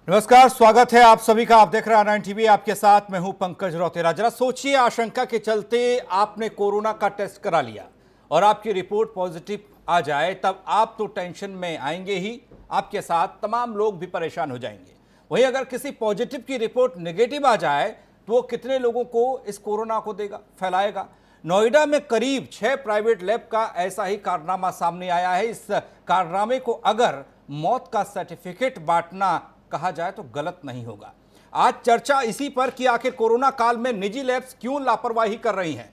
नमस्कार, स्वागत है आप सभी का। आप देख रहे हैं R9 टीवी। आपके साथ मैं हूं पंकज रौतेला। जरा सोचिए, आशंका के चलते आपने कोरोना का टेस्ट करा लिया और आपकी रिपोर्ट पॉजिटिव आ जाए, तब आप तो टेंशन में आएंगे ही, आपके साथ तमाम लोग भी परेशान हो जाएंगे। वहीं अगर किसी पॉजिटिव की रिपोर्ट नेगेटिव आ जाए तो वो कितने लोगों को इस कोरोना को देगा, फैलाएगा। नोएडा में करीब 6 प्राइवेट लैब का ऐसा ही कारनामा सामने आया है। इस कारनामे को अगर मौत का सर्टिफिकेट बांटना कहा जाए तो गलत नहीं होगा। आज चर्चा इसी पर कि आखिर कोरोना काल में निजी लैब्स क्यों लापरवाही कर रही हैं,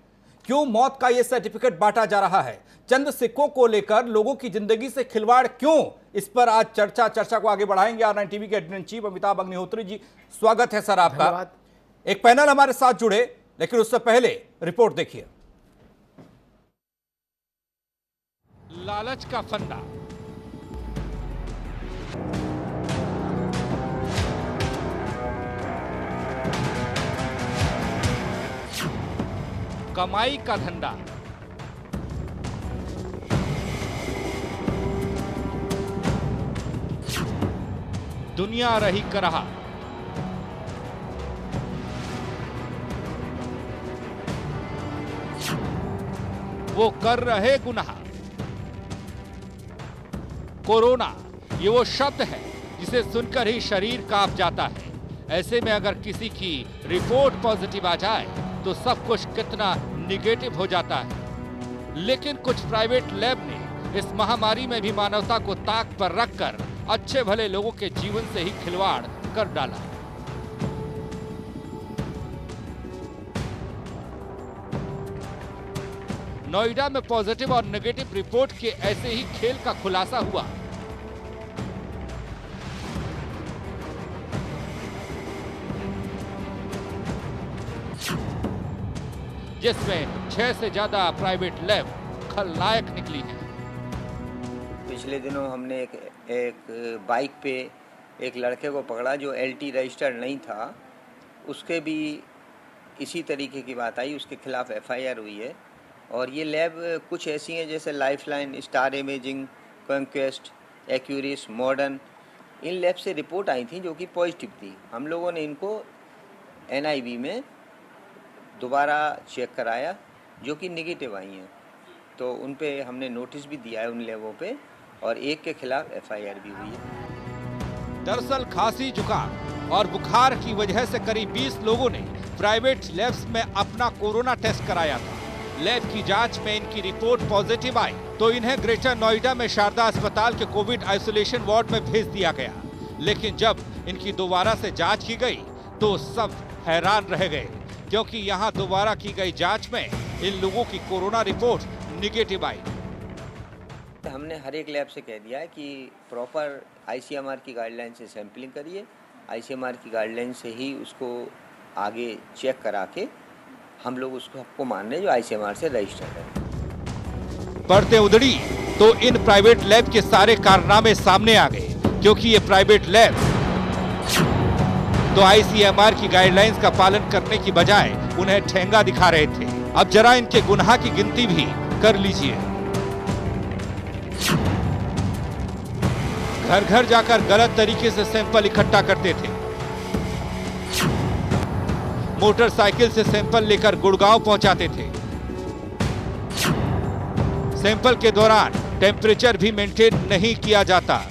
क्यों मौत का यह सर्टिफिकेट बांटा जा रहा है, चंद सिक्कों को लेकर लोगों की जिंदगी से खिलवाड़ क्यों, इस पर आज चर्चा को आगे बढ़ाएंगे। R9 टीवी के editor in chief Amitabh Agnihotri ji, स्वागत है सर आपका। एक पैनल हमारे साथ जुड़े, लेकिन उससे पहले रिपोर्ट देखिए। लालच का फंदा, कमाई का धंधा, दुनिया रही कराहा, वो कर रहे गुनाह। कोरोना ये वो शब्द है जिसे सुनकर ही शरीर कांप जाता है। ऐसे में अगर किसी की रिपोर्ट पॉजिटिव आ जाए तो सब कुछ कितना निगेटिव हो जाता है। लेकिन कुछ प्राइवेट लैब ने इस महामारी में भी मानवता को ताक पर रखकर अच्छे भले लोगों के जीवन से ही खिलवाड़ कर डाला। नोएडा में पॉजिटिव और नेगेटिव रिपोर्ट के ऐसे ही खेल का खुलासा हुआ। जिसमें 6 से ज्यादा प्राइवेट लैब खलनायक निकली हैं। पिछले दिनों हमने एक बाइक पे एक लड़के को पकड़ा जो LT रजिस्टर्ड नहीं था। उसके भी इसी तरीके की बात आई, उसके खिलाफ FIR हुई है। और ये लैब कुछ ऐसी हैं जैसे Lifeline, Star Imaging, Conquest, Accuris, Modern. इन लैब से रिपोर्ट आई थी जो कि पॉजिटिव थी। हम लोगों ने इनको NIB में दोबारा चेक कराया जो कि निगेटिव आई हैं, तो उन पे हमने नोटिस भी दिया है उन लैबों पे, और एक के खिलाफ FIR भी हुई है। दरअसल खांसी, जुकाम और बुखार की वजह से करीब 20 लोगों ने प्राइवेट लैब्स में अपना कोरोना टेस्ट कराया था। लैब की जांच में इनकी रिपोर्ट पॉजिटिव आई तो इन्हें ग्रेटर नोएडा में शारदा अस्पताल के कोविड आइसोलेशन वार्ड में भेज दिया गया। लेकिन जब इनकी दोबारा से जांच की गई तो सब हैरान रह गए, क्योंकि यहां दोबारा की गई जांच में इन लोगों की कोरोना रिपोर्ट निगेटिव आई। हमने हर एक लैब से कह दिया है कि प्रॉपर ICMR की गाइडलाइन से सैंपलिंग करिए। ICMR की गाइडलाइन से ही उसको आगे चेक करा के हम लोग उसको आपको मान रहे जो ICMR से रजिस्टर्ड है। बढ़ते उधड़ी तो इन प्राइवेट लैब के सारे कारनामे सामने आ गए, क्योंकि ये प्राइवेट लैब तो ICMR की गाइडलाइंस का पालन करने की बजाय उन्हें ठेंगा दिखा रहे थे। अब जरा इनके गुनाह की गिनती भी कर लीजिए। घर घर जाकर गलत तरीके से सैंपल इकट्ठा करते थे। मोटरसाइकिल से सैंपल लेकर गुड़गांव पहुंचाते थे। सैंपल के दौरान टेम्परेचर भी मेंटेन नहीं किया जाता।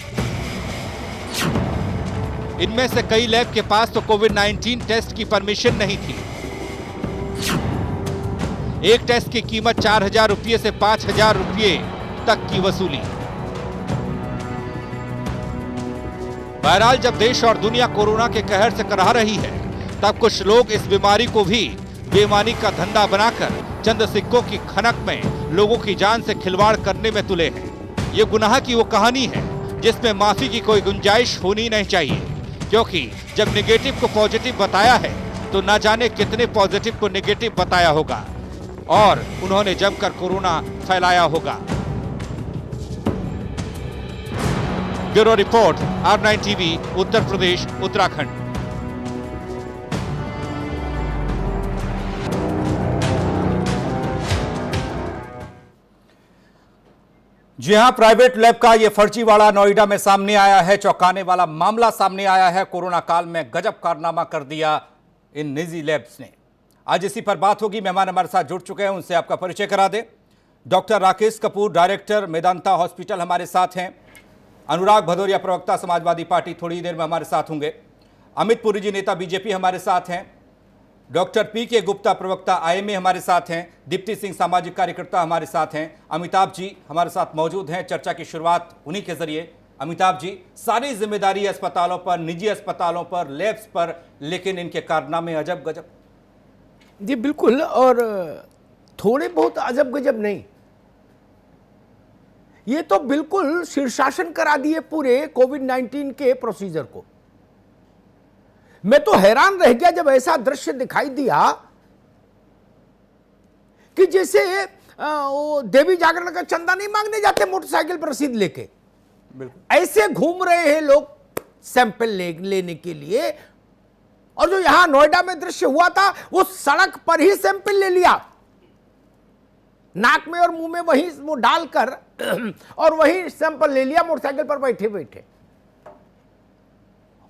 इनमें से कई लैब के पास तो कोविड-19 टेस्ट की परमिशन नहीं थी। एक टेस्ट की कीमत 4,000 रुपये से 5,000 रुपये तक की वसूली। बहरहाल, जब देश और दुनिया कोरोना के कहर से कराह रही है, तब कुछ लोग इस बीमारी को भी बेईमानी का धंधा बनाकर चंद सिक्कों की खनक में लोगों की जान से खिलवाड़ करने में तुले हैं। ये गुनाह की वो कहानी है जिसमें माफी की कोई गुंजाइश होनी नहीं चाहिए, क्योंकि जब नेगेटिव को पॉजिटिव बताया है तो ना जाने कितने पॉजिटिव को नेगेटिव बताया होगा और उन्होंने जमकर कोरोना फैलाया होगा। Bureau report, R9 TV, Uttar Pradesh, Uttarakhand. जी हां, प्राइवेट लैब का यह फर्जीवाड़ा नोएडा में सामने आया है। चौंकाने वाला मामला सामने आया है। कोरोना काल में गजब कारनामा कर दिया इन निजी लैब्स ने। आज इसी पर बात होगी। मेहमान हमारे साथ जुड़ चुके हैं, उनसे आपका परिचय करा दें। Doctor Rakesh Kapoor, director Medanta hospital, हमारे साथ हैं। अनुराग भदौरिया, प्रवक्ता समाजवादी पार्टी, थोड़ी देर में हमारे साथ होंगे। अमित पुरी जी, नेता बीजेपी, हमारे साथ हैं। Doctor PK. गुप्ता, प्रवक्ता आईएमए, हमारे साथ हैं। दीप्ति सिंह, सामाजिक कार्यकर्ता, हमारे साथ हैं। अमिताभ जी हमारे साथ मौजूद हैं। चर्चा की शुरुआत उन्हीं के जरिए। अमिताभ जी, सारी जिम्मेदारी अस्पतालों पर, निजी अस्पतालों पर, लैब्स पर, लेकिन इनके कारनामे अजब गजब। जी बिल्कुल, और थोड़े बहुत अजब गजब नहीं, ये तो बिल्कुल शीर्षासन करा दिए पूरे कोविड-19 के प्रोसीजर को। मैं तो हैरान रह गया जब ऐसा दृश्य दिखाई दिया कि जैसे वो देवी जागरण का चंदा नहीं मांगने जाते मोटरसाइकिल पर रसीद लेके, ऐसे घूम रहे हैं लोग सैंपल लेने के लिए। और जो यहां नोएडा में दृश्य हुआ था, वो सड़क पर ही सैंपल ले लिया, नाक में और मुंह में वही वो डालकर और वही सैंपल ले लिया मोटरसाइकिल पर बैठे बैठे।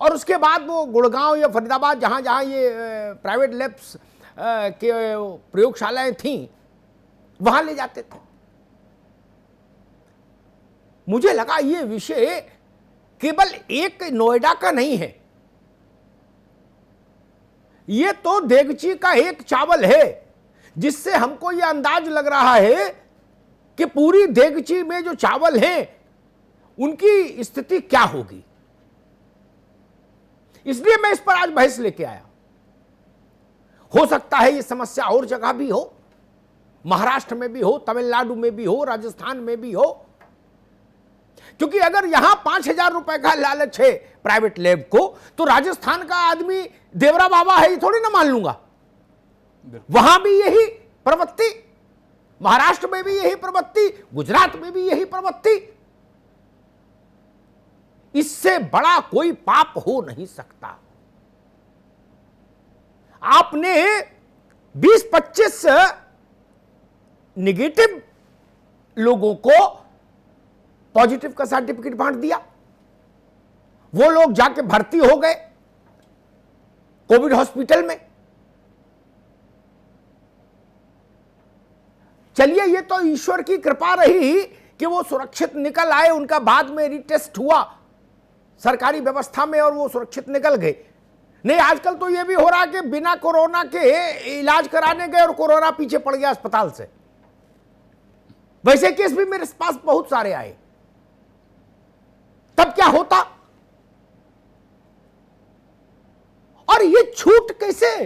और उसके बाद वो गुड़गांव या फरीदाबाद, जहां जहां ये प्राइवेट लैब्स के प्रयोगशालाएं थीं, वहां ले जाते थे। मुझे लगा ये विषय केवल एक नोएडा का नहीं है, ये तो देगची का एक चावल है, जिससे हमको यह अंदाज लग रहा है कि पूरी देगची में जो चावल हैं उनकी स्थिति क्या होगी। इसलिए मैं इस पर आज बहस लेके आया। हो सकता है ये समस्या और जगह भी हो, महाराष्ट्र में भी हो, तमिलनाडु में भी हो, राजस्थान में भी हो, क्योंकि अगर यहां 5,000 रुपए का लालच है प्राइवेट लैब को, तो राजस्थान का आदमी देवरा बाबा है ये थोड़ी ना मान लूंगा। वहां भी यही प्रवृत्ति, महाराष्ट्र में भी यही प्रवृत्ति, गुजरात में भी यही प्रवृत्ति। इससे बड़ा कोई पाप हो नहीं सकता। आपने 20-25 निगेटिव लोगों को पॉजिटिव का सर्टिफिकेट बांट दिया, वो लोग जाके भर्ती हो गए कोविड हॉस्पिटल में। चलिए, ये तो ईश्वर की कृपा रही कि वो सुरक्षित निकल आए, उनका बाद में रीटेस्ट हुआ सरकारी व्यवस्था में और वो सुरक्षित निकल गए। नहीं, आजकल तो ये भी हो रहा कि बिना कोरोना के इलाज कराने गए और कोरोना पीछे पड़ गया अस्पताल से। वैसे केस भी मेरे पास बहुत सारे आए। तब क्या होता? और ये छूट कैसे?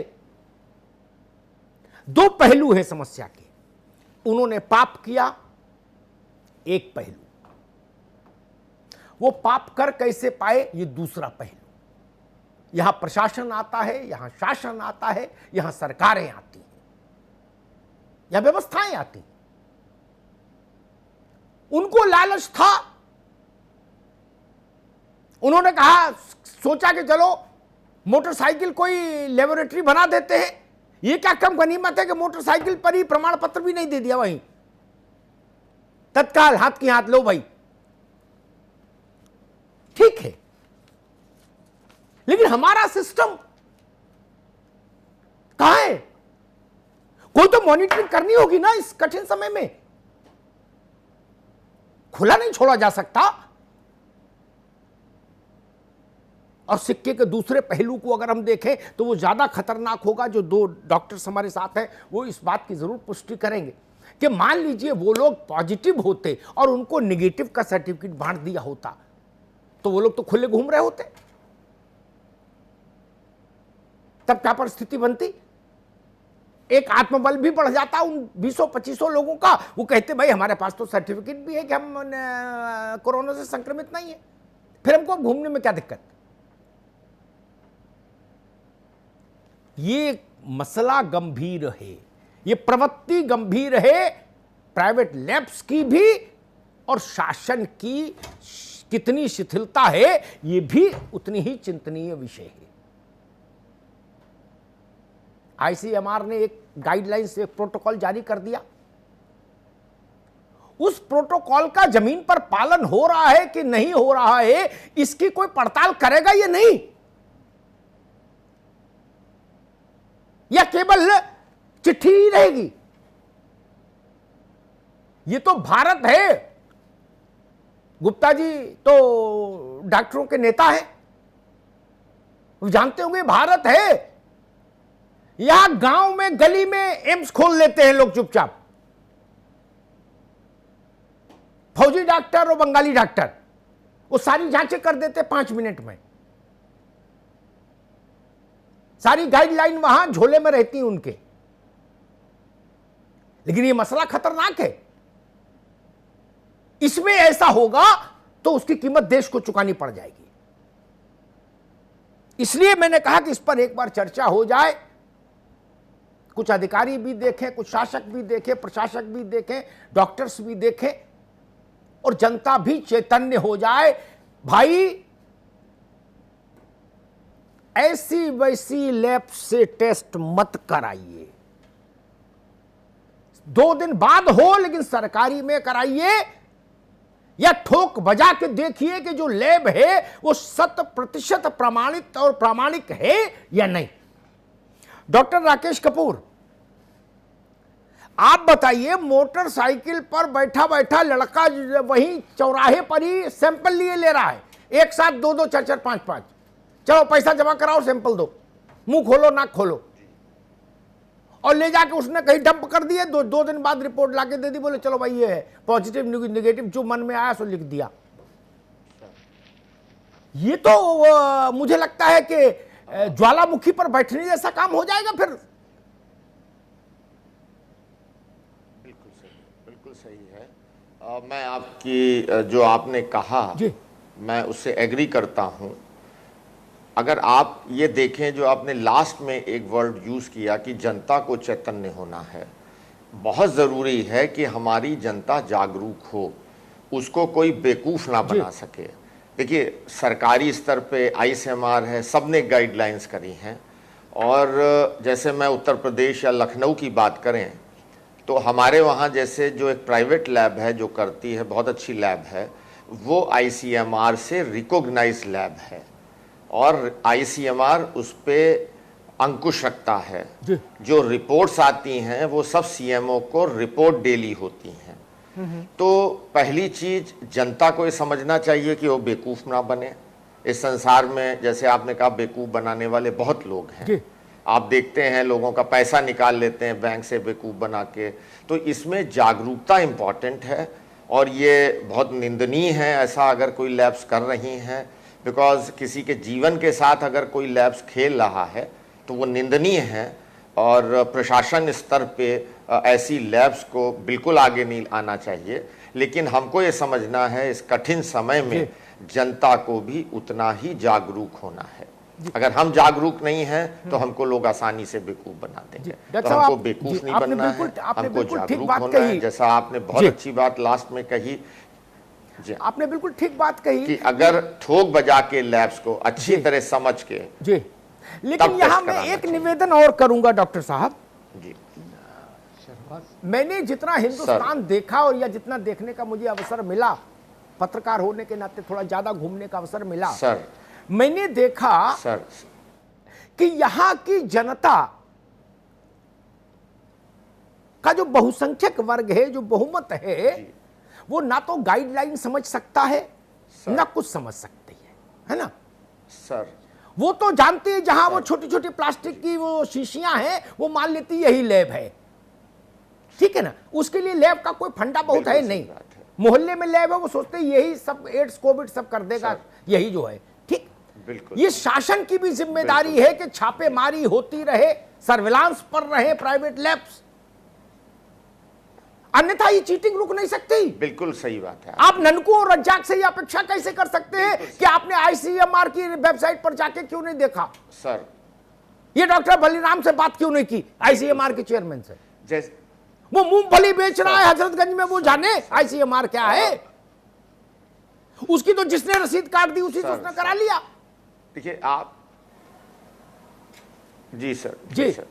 दो पहलू है समस्या के। उन्होंने पाप किया, एक पहलू। वो पाप कर कैसे पाए, ये दूसरा पहलू। यहां प्रशासन आता है, यहां शासन आता है, यहां सरकारें आती हैं, यहां व्यवस्थाएं आती हैं। उनको लालच था, उन्होंने कहा, सोचा कि चलो मोटरसाइकिल कोई लेबोरेटरी बना देते हैं। ये क्या कम गनीमत है कि मोटरसाइकिल पर ही प्रमाण पत्र भी नहीं दे दिया, वहीं तत्काल हाथ की हाथ लो भाई, ठीक है। लेकिन हमारा सिस्टम कहां है? कोई तो मॉनिटरिंग करनी होगी ना इस कठिन समय में। खुला नहीं छोड़ा जा सकता। और सिक्के के दूसरे पहलू को अगर हम देखें तो वो ज्यादा खतरनाक होगा। जो दो डॉक्टर्स हमारे साथ हैं वो इस बात की जरूर पुष्टि करेंगे कि मान लीजिए वो लोग पॉजिटिव होते और उनको नेगेटिव का सर्टिफिकेट बांट दिया होता, तो वो लोग तो खुले घूम रहे होते। तब क्या परिस्थिति बनती? एक आत्मबल भी बढ़ जाता उन 20-25 लोगों का। वो कहते भाई हमारे पास तो सर्टिफिकेट भी है कि हम कोरोना से संक्रमित नहीं है, फिर हमको घूमने में क्या दिक्कत? ये मसला गंभीर है, ये प्रवृत्ति गंभीर है, प्राइवेट लैब्स की भी और शासन की कितनी शिथिलता है ये भी उतनी ही चिंतनीय विषय है। आईसीएमआर ने एक गाइडलाइंस, एक प्रोटोकॉल जारी कर दिया। उस प्रोटोकॉल का जमीन पर पालन हो रहा है कि नहीं हो रहा है, इसकी कोई पड़ताल करेगा या नहीं, या केवल चिट्ठी ही रहेगी? ये तो भारत है। गुप्ता जी तो डॉक्टरों के नेता हैं, वो जानते होंगे भारत है। यहां गांव में गली में एम्स खोल लेते हैं लोग चुपचाप, फौजी डॉक्टर और बंगाली डॉक्टर, वो सारी जांचें कर देते 5 मिनट में। सारी गाइडलाइन वहां झोले में रहती है उनके। लेकिन ये मसला खतरनाक है। इसमें ऐसा होगा तो उसकी कीमत देश को चुकानी पड़ जाएगी। इसलिए मैंने कहा कि इस पर एक बार चर्चा हो जाए, कुछ अधिकारी भी देखें, कुछ शासक भी देखें, प्रशासक भी देखें, डॉक्टर्स भी देखें, और जनता भी चैतन्य हो जाए। भाई, ऐसी वैसी लैब से टेस्ट मत कराइए। 2 दिन बाद हो लेकिन सरकारी में कराइए, या ठोक बजा के देखिए कि जो लैब है वो 100% प्रमाणित और प्रामाणिक है या नहीं। डॉक्टर राकेश कपूर, आप बताइए, मोटरसाइकिल पर बैठा बैठा लड़का वहीं चौराहे पर ही सैंपल लिए ले रहा है, एक साथ 2-2, 4-4, 5-5, चलो पैसा जमा कराओ, सैंपल दो, मुंह खोलो नाक खोलो, और ले जाके उसने कहीं डंप कर दिए। 2 दिन बाद रिपोर्ट लाके दे दी, बोले चलो भाई ये है पॉजिटिव निगेटिव, जो मन में आया सो लिख दिया। ये तो मुझे लगता है कि ज्वालामुखी पर बैठने जैसा काम हो जाएगा फिर। बिल्कुल सही है। मैं आपकी जो आपने कहा जी, मैं उससे एग्री करता हूं। अगर आप ये देखें, जो आपने लास्ट में एक वर्ड यूज़ किया कि जनता को चैतन्य होना है, बहुत ज़रूरी है कि हमारी जनता जागरूक हो, उसको कोई बेवकूफ़ ना बना सके। देखिए, सरकारी स्तर पे ICMR है, सब ने गाइडलाइंस करी हैं, और जैसे मैं उत्तर प्रदेश या लखनऊ की बात करें तो हमारे वहाँ जैसे जो एक प्राइवेट लैब है जो करती है, बहुत अच्छी लैब है, वो ICMR से रिकॉग्नाइज लैब है, और ICMR उस पर अंकुश रखता है। जो रिपोर्ट्स आती हैं वो सब CMO को रिपोर्ट डेली होती हैं। तो पहली चीज जनता को ये समझना चाहिए कि वो बेवकूफ़ ना बने। इस संसार में जैसे आपने कहा बेवकूफ़ बनाने वाले बहुत लोग हैं। आप देखते हैं लोगों का पैसा निकाल लेते हैं बैंक से बेवकूफ़ बना के। तो इसमें जागरूकता इम्पॉर्टेंट है, और ये बहुत निंदनीय है ऐसा अगर कोई लैब्स कर रही हैं, बिकॉज किसी के जीवन के साथ अगर कोई लैब्स खेल रहा है तो वो निंदनीय है, और प्रशासन स्तर पे ऐसी लैब्स को बिल्कुल आगे नहीं आना चाहिए। लेकिन हमको ये समझना है इस कठिन समय में जनता को भी उतना ही जागरूक होना है। अगर हम जागरूक नहीं हैं तो हमको लोग आसानी से बेवकूफ़ बना देंगे। तो हमको बेवकूफ़ नहीं बनना है, हमको जागरूक होना है। जैसा आपने बहुत अच्छी बात लास्ट में कही, जी आपने बिल्कुल ठीक बात कही कि अगर ठोक बजा के लैब्स को अच्छी तरह समझ के जी। लेकिन यहां मैं एक निवेदन और करूंगा डॉक्टर साहब जी। मैंने जितना हिंदुस्तान देखा, और या जितना देखने का मुझे अवसर मिला, पत्रकार होने के नाते थोड़ा ज्यादा घूमने का अवसर मिला सर, मैंने देखा सर कि यहां की जनता का जो बहुसंख्यक वर्ग है, जो बहुमत है, वो ना तो गाइडलाइन समझ सकता है ना कुछ समझ सकती है ना सर। वो तो जानते हैं जहां वो छोटी छोटी प्लास्टिक की वो शीशियां हैं, वो मान लेती यही लैब है, ठीक है ना। उसके लिए लैब का कोई फंडा बहुत है नहीं। मोहल्ले में लैब है, वो सोचते हैं यही सब एड्स कोविड सब कर देगा, यही जो है, ठीक। बिल्कुल। ये शासन की भी जिम्मेदारी है कि छापेमारी होती रहे, सर्विलांस पर रहे प्राइवेट लैब्स, अन्यथा ये चीटिंग रुक नहीं सकती। बिल्कुल सही बात है। आप ननकू और रज्जाक से ये अपेक्षा कैसे कर सकते हैं कि आपने ICMR की वेबसाइट पर जाके क्यों नहीं देखा? सर, ये डॉक्टर बलिराम से बात क्यों नहीं की, ICMR के चेयरमैन से? जैसे वो मूंगफली बेच रहा है हजरतगंज में, वो जाने ICMR क्या है? उसकी तो जिसने रसीद काट दी उसी से उसने करा लिया। देखिए आप, जी सर, जी सर,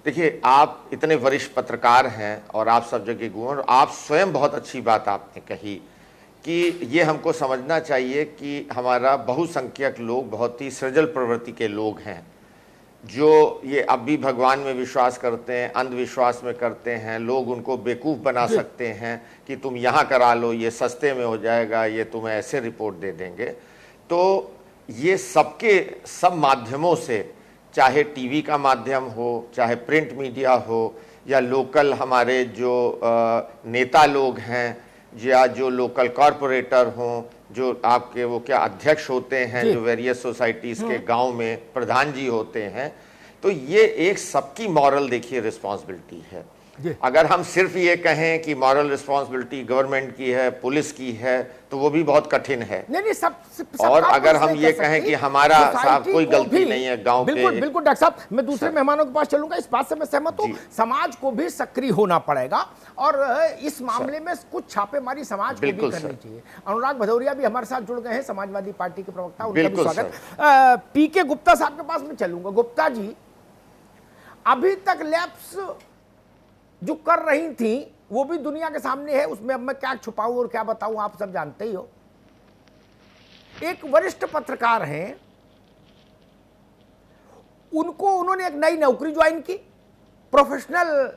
देखिए, आप इतने वरिष्ठ पत्रकार हैं और आप सब जगह घूमे, और आप स्वयं बहुत अच्छी बात आपने कही कि ये हमको समझना चाहिए कि हमारा बहुसंख्यक लोग बहुत ही सृजल प्रवृत्ति के लोग हैं, जो ये अब भी भगवान में विश्वास करते हैं, अंधविश्वास में करते हैं। लोग उनको बेवकूफ़ बना सकते हैं कि तुम यहाँ करा लो, ये सस्ते में हो जाएगा, ये तुम्हें ऐसे रिपोर्ट दे देंगे। तो ये सब माध्यमों से, चाहे टीवी का माध्यम हो, चाहे प्रिंट मीडिया हो, या लोकल हमारे जो नेता लोग हैं, या जो लोकल कॉरपोरेटर हों, जो आपके वो क्या अध्यक्ष होते हैं, जो वेरियस सोसाइटीज़ के गांव में प्रधान जी होते हैं, तो ये एक सबकी मॉरल देखिए रिस्पॉन्सिबिलिटी है। अगर हम सिर्फ ये कहें कि मॉरल रिस्पॉन्सिबिलिटी गवर्नमेंट की है, पुलिस की है, तो वो भी बहुत कठिन है। नहीं, सब और अगर हम ये कहें कि हमारा साहब कोई गलती नहीं है गांव के, बिल्कुल डॉक्टर साहब, मैं दूसरे मेहमानों के पास चलूंगा, इस बात से मैं सहमत हूं। समाज को भी सक्रिय होना पड़ेगा और इस मामले में कुछ छापेमारी समाज को भी करनी चाहिए। अनुराग भदौरिया भी हमारे साथ जुड़ गए हैं, समाजवादी पार्टी के प्रवक्ता, उनका भी स्वागत। पीके गुप्ता साहब के पास में चलूंगा। गुप्ता जी, अभी तक लैब्स जो कर रही थी वो भी दुनिया के सामने है, उसमें अब मैं क्या छुपाऊं और क्या बताऊं, आप सब जानते ही हो। एक वरिष्ठ पत्रकार हैं, उन्होंने एक नई नौकरी ज्वाइन की, प्रोफेशनल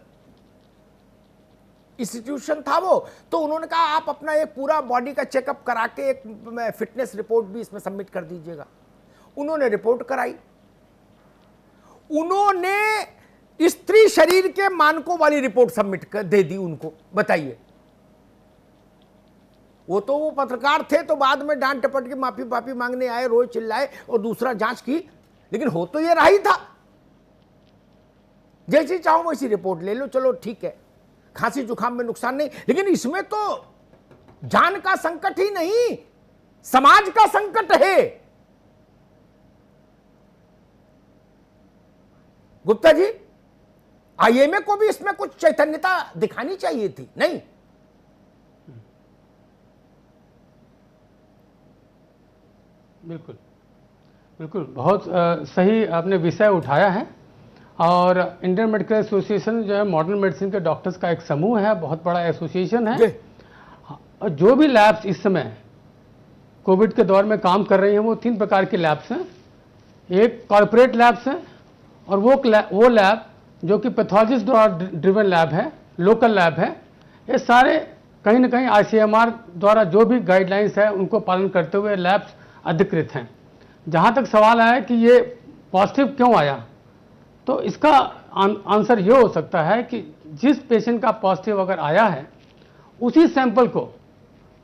इंस्टीट्यूशन था वो, तो उन्होंने कहा आप अपना एक पूरा बॉडी का चेकअप करा के एक फिटनेस रिपोर्ट भी इसमें सबमिट कर दीजिएगा। उन्होंने रिपोर्ट कराई, उन्होंने स्त्री शरीर के मानकों वाली रिपोर्ट सबमिट कर दे दी उनको। बताइए, वो पत्रकार थे तो बाद में डांट टपट के माफी मांगने आए, रोए चिल्लाए और दूसरा जांच की, लेकिन हो तो ये रही था, जैसी चाहो वैसी रिपोर्ट ले लो, चलो ठीक है, खांसी जुकाम में नुकसान नहीं। लेकिन इसमें तो जान का संकट ही नहीं, समाज का संकट है। गुप्ता जी, आईएमए को भी इसमें कुछ चैतन्यता दिखानी चाहिए थी, नहीं? बिल्कुल बिल्कुल, बहुत सही आपने विषय उठाया है। और इंडियन मेडिकल एसोसिएशन जो है मॉडर्न मेडिसिन के डॉक्टर्स का एक समूह है, बहुत बड़ा एसोसिएशन है। और जो भी लैब्स इस समय कोविड के दौर में काम कर रही हैं वो 3 प्रकार के लैब्स हैं। एक कॉर्पोरेट लैब्स हैं, और वो लैब जो कि पैथोलॉजिस्ट द्वारा ड्रिवन लैब है, लोकल लैब है। ये सारे कहीं ना कहीं ICMR द्वारा जो भी गाइडलाइंस है उनको पालन करते हुए लैब्स अधिकृत हैं। जहाँ तक सवाल आया कि ये पॉजिटिव क्यों आया, तो इसका आंसर ये हो सकता है कि जिस पेशेंट का पॉजिटिव अगर आया है, उसी सैंपल को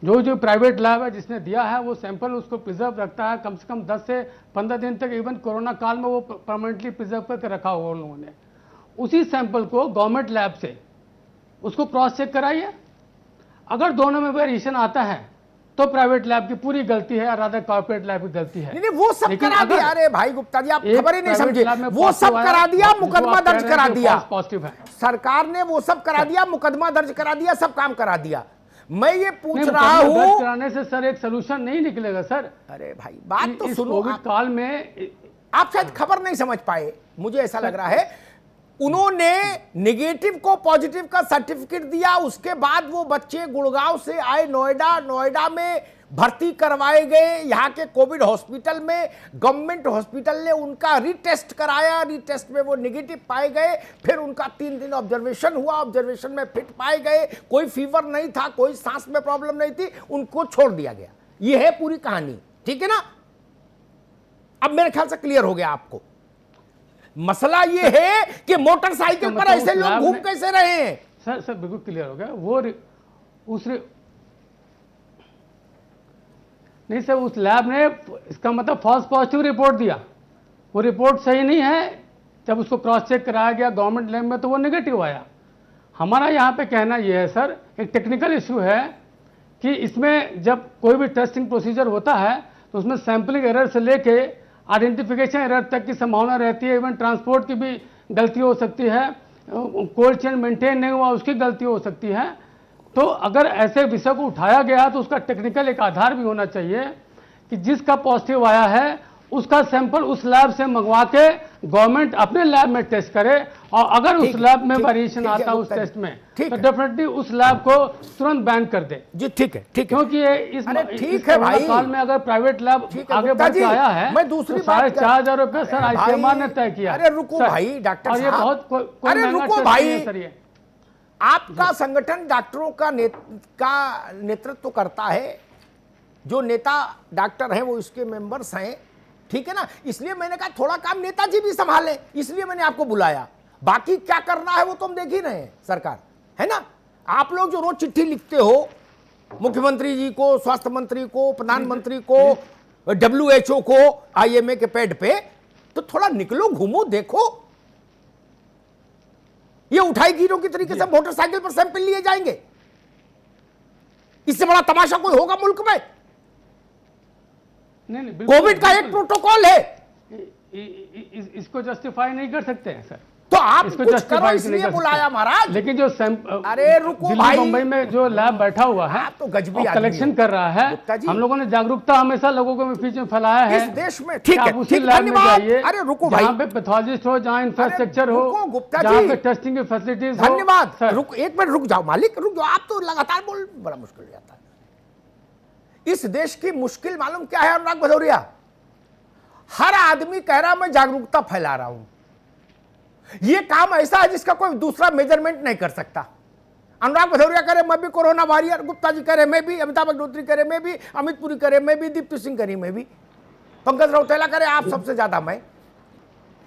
जो प्राइवेट लैब है जिसने दिया है, वो सैंपल उसको प्रिजर्व रखता है कम से कम 10 से 15 दिन तक। इवन कोरोना काल में वो परमानेंटली प्रिजर्व करके रखा हुआ उन लोगों ने। उसी सैंपल को गवर्नमेंट लैब से उसको क्रॉस चेक कराइए। अगर दोनों में वेरिएशन आता है तो प्राइवेट लैब की पूरी गलती है, रादर कॉर्पोरेट लैब की गलती है। नहीं, वो सब करा दिया। अरे भाई गुप्ता जी, आप खबर ही नहीं समझे। वो सब करा दिया, मुकदमा दर्ज करा दिया, पॉजिटिव है सरकार ने, वो सब करा दिया, मुकदमा दर्ज करा दिया, सब काम करा दिया। मैं ये पूछ रहा हूं, कराने से सर एक सलूशन नहीं निकलेगा सर। अरे भाई बात तो सुनो। कोविड काल में आप शायद खबर नहीं समझ पाए, मुझे ऐसा लग रहा है। उन्होंने नेगेटिव को पॉजिटिव का सर्टिफिकेट दिया, उसके बाद वो बच्चे गुड़गांव से आए नोएडा में भर्ती करवाए गए, यहाँ के कोविड हॉस्पिटल में। गवर्नमेंट हॉस्पिटल ने उनका रीटेस्ट कराया, रीटेस्ट में वो नेगेटिव पाए गए। फिर उनका 3 दिन ऑब्जर्वेशन हुआ, ऑब्जर्वेशन में फिट पाए गए, कोई फीवर नहीं था, कोई सांस में प्रॉब्लम नहीं थी, उनको छोड़ दिया गया। ये है पूरी कहानी, ठीक है ना? अब मेरे ख्याल से क्लियर हो गया आपको। मसला ये है कि मोटरसाइकिल पर ऐसे लोग घूम कैसे रहे हैं? सर बिल्कुल क्लियर हो गया। वो नहीं सर, उस लैब ने इसका मतलब फॉल्स पॉजिटिव रिपोर्ट दिया, वो रिपोर्ट सही नहीं है। जब उसको क्रॉस चेक कराया गया गवर्नमेंट लैब में तो वो नेगेटिव आया। हमारा यहाँ पे कहना ये है सर, एक टेक्निकल इश्यू है कि इसमें जब कोई भी टेस्टिंग प्रोसीजर होता है तो उसमें सैंपलिंग एरर से लेके आइडेंटिफिकेशन एरर तक की संभावना रहती है। इवन ट्रांसपोर्ट की भी गलती हो सकती है, कोल्ड चेन मेंटेन नहीं हुआ उसकी गलती हो सकती है। तो अगर ऐसे विषय को उठाया गया तो उसका टेक्निकल एक आधार भी होना चाहिए कि जिसका पॉजिटिव आया है उसका सैंपल उस लैब से मंगवा के गवर्नमेंट अपने लैब में टेस्ट करे, और अगर उस लैब में वेरिएशन ठीक है, आता है उस गुप्ता जी, टेस्ट में, ठीक तो है। डेफिनेटली उस लैब को तुरंत बैन कर दे। जी ठीक है, ठीक है, क्योंकि ये इस अरे इस ठीक है कोरोना भाई। काल में अगर प्राइवेट लैब ठीक है आगे गुप्ता बढ़ के जी, आया है, मैं दूसरी तो बात कर- 4,500 रुपये सर अरे आईसीएमआर ने भाई, तय किया। अरे रुको सर, भाई डॉक्टर और ये साहब, बहुत कोई अरे महंगा रुको टेस्ट भाई, नहीं है सर ये। आपका संगठन डॉक्टरों का नेतृत्व करता है, जो नेता डॉक्टर हैं वो इसके मेंबर्स हैं, ठीक है ना, इसलिए मैंने कहा थोड़ा काम नेताजी भी संभाले, इसलिए मैंने आपको बुलाया। बाकी क्या करना है वो तो हम देख ही रहे हैं, सरकार है ना। आप लोग जो रोज चिट्ठी लिखते हो मुख्यमंत्री जी को, स्वास्थ्य मंत्री को, प्रधानमंत्री को, WHO को, IMA के पैड पे, तो थोड़ा निकलो, घूमो, देखो। ये उठाई गिरों की तरीके से मोटरसाइकिल पर सैंपल लिए जाएंगे, इससे बड़ा तमाशा कोई होगा मुल्क में? नहीं, बिल्कुल, कोविड का एक बिल्कुल। प्रोटोकॉल है, इसको जस्टिफाई नहीं कर सकते हैं सर, तो आप इसको कुछ justify करो, नहीं इसलिए कर बुलाया सकते। महाराज। लेकिन जो अरे रुको दिल्ली भाई, मुंबई में जो लैब बैठा हुआ है, आप तो गजबी और आदमी कलेक्शन हो। कर रहा है, गुप्ता जी, हम लोगों ने जागरूकता हमेशा लोगों को बीच में फैलाया है इस देश में, ठीक कि है, आप उसी ठीक, लैब में धन्यवाद। जाइए अरे रुको भाई, जहाँ पे पैथोलॉजिस्ट हो, जहाँ इंफ्रास्ट्रक्चर हो, रुको गुप्ता जहाँ जी। पे टेस्टिंग की फैसिलिटीज हो। धन्यवाद। सर, रुक एक मिनट, रुक जाओ मालिक, रुक जाओ, आप तो लगातार बोल, बड़ा मुश्किल हो जाता है। इस देश की मुश्किल मालूम क्या है अनुराग भदौरिया? हर आदमी कह रहा मैं जागरूकता फैला रहा हूं। यह काम ऐसा है जिसका कोई दूसरा मेजरमेंट नहीं कर सकता। अनुराग भदौरिया कह रहे मैं भी कोरोना वॉरियर, गुप्ता जी कह रहे मैं भी, अमिताभ अग्निहोत्री कह रहे मैं भी, अमित पुरी कह रहे मैं भी, दीप्ति सिंह कह रही मैं भी, पंकज रौतेला कह रहे आप सबसे ज्यादा मैं।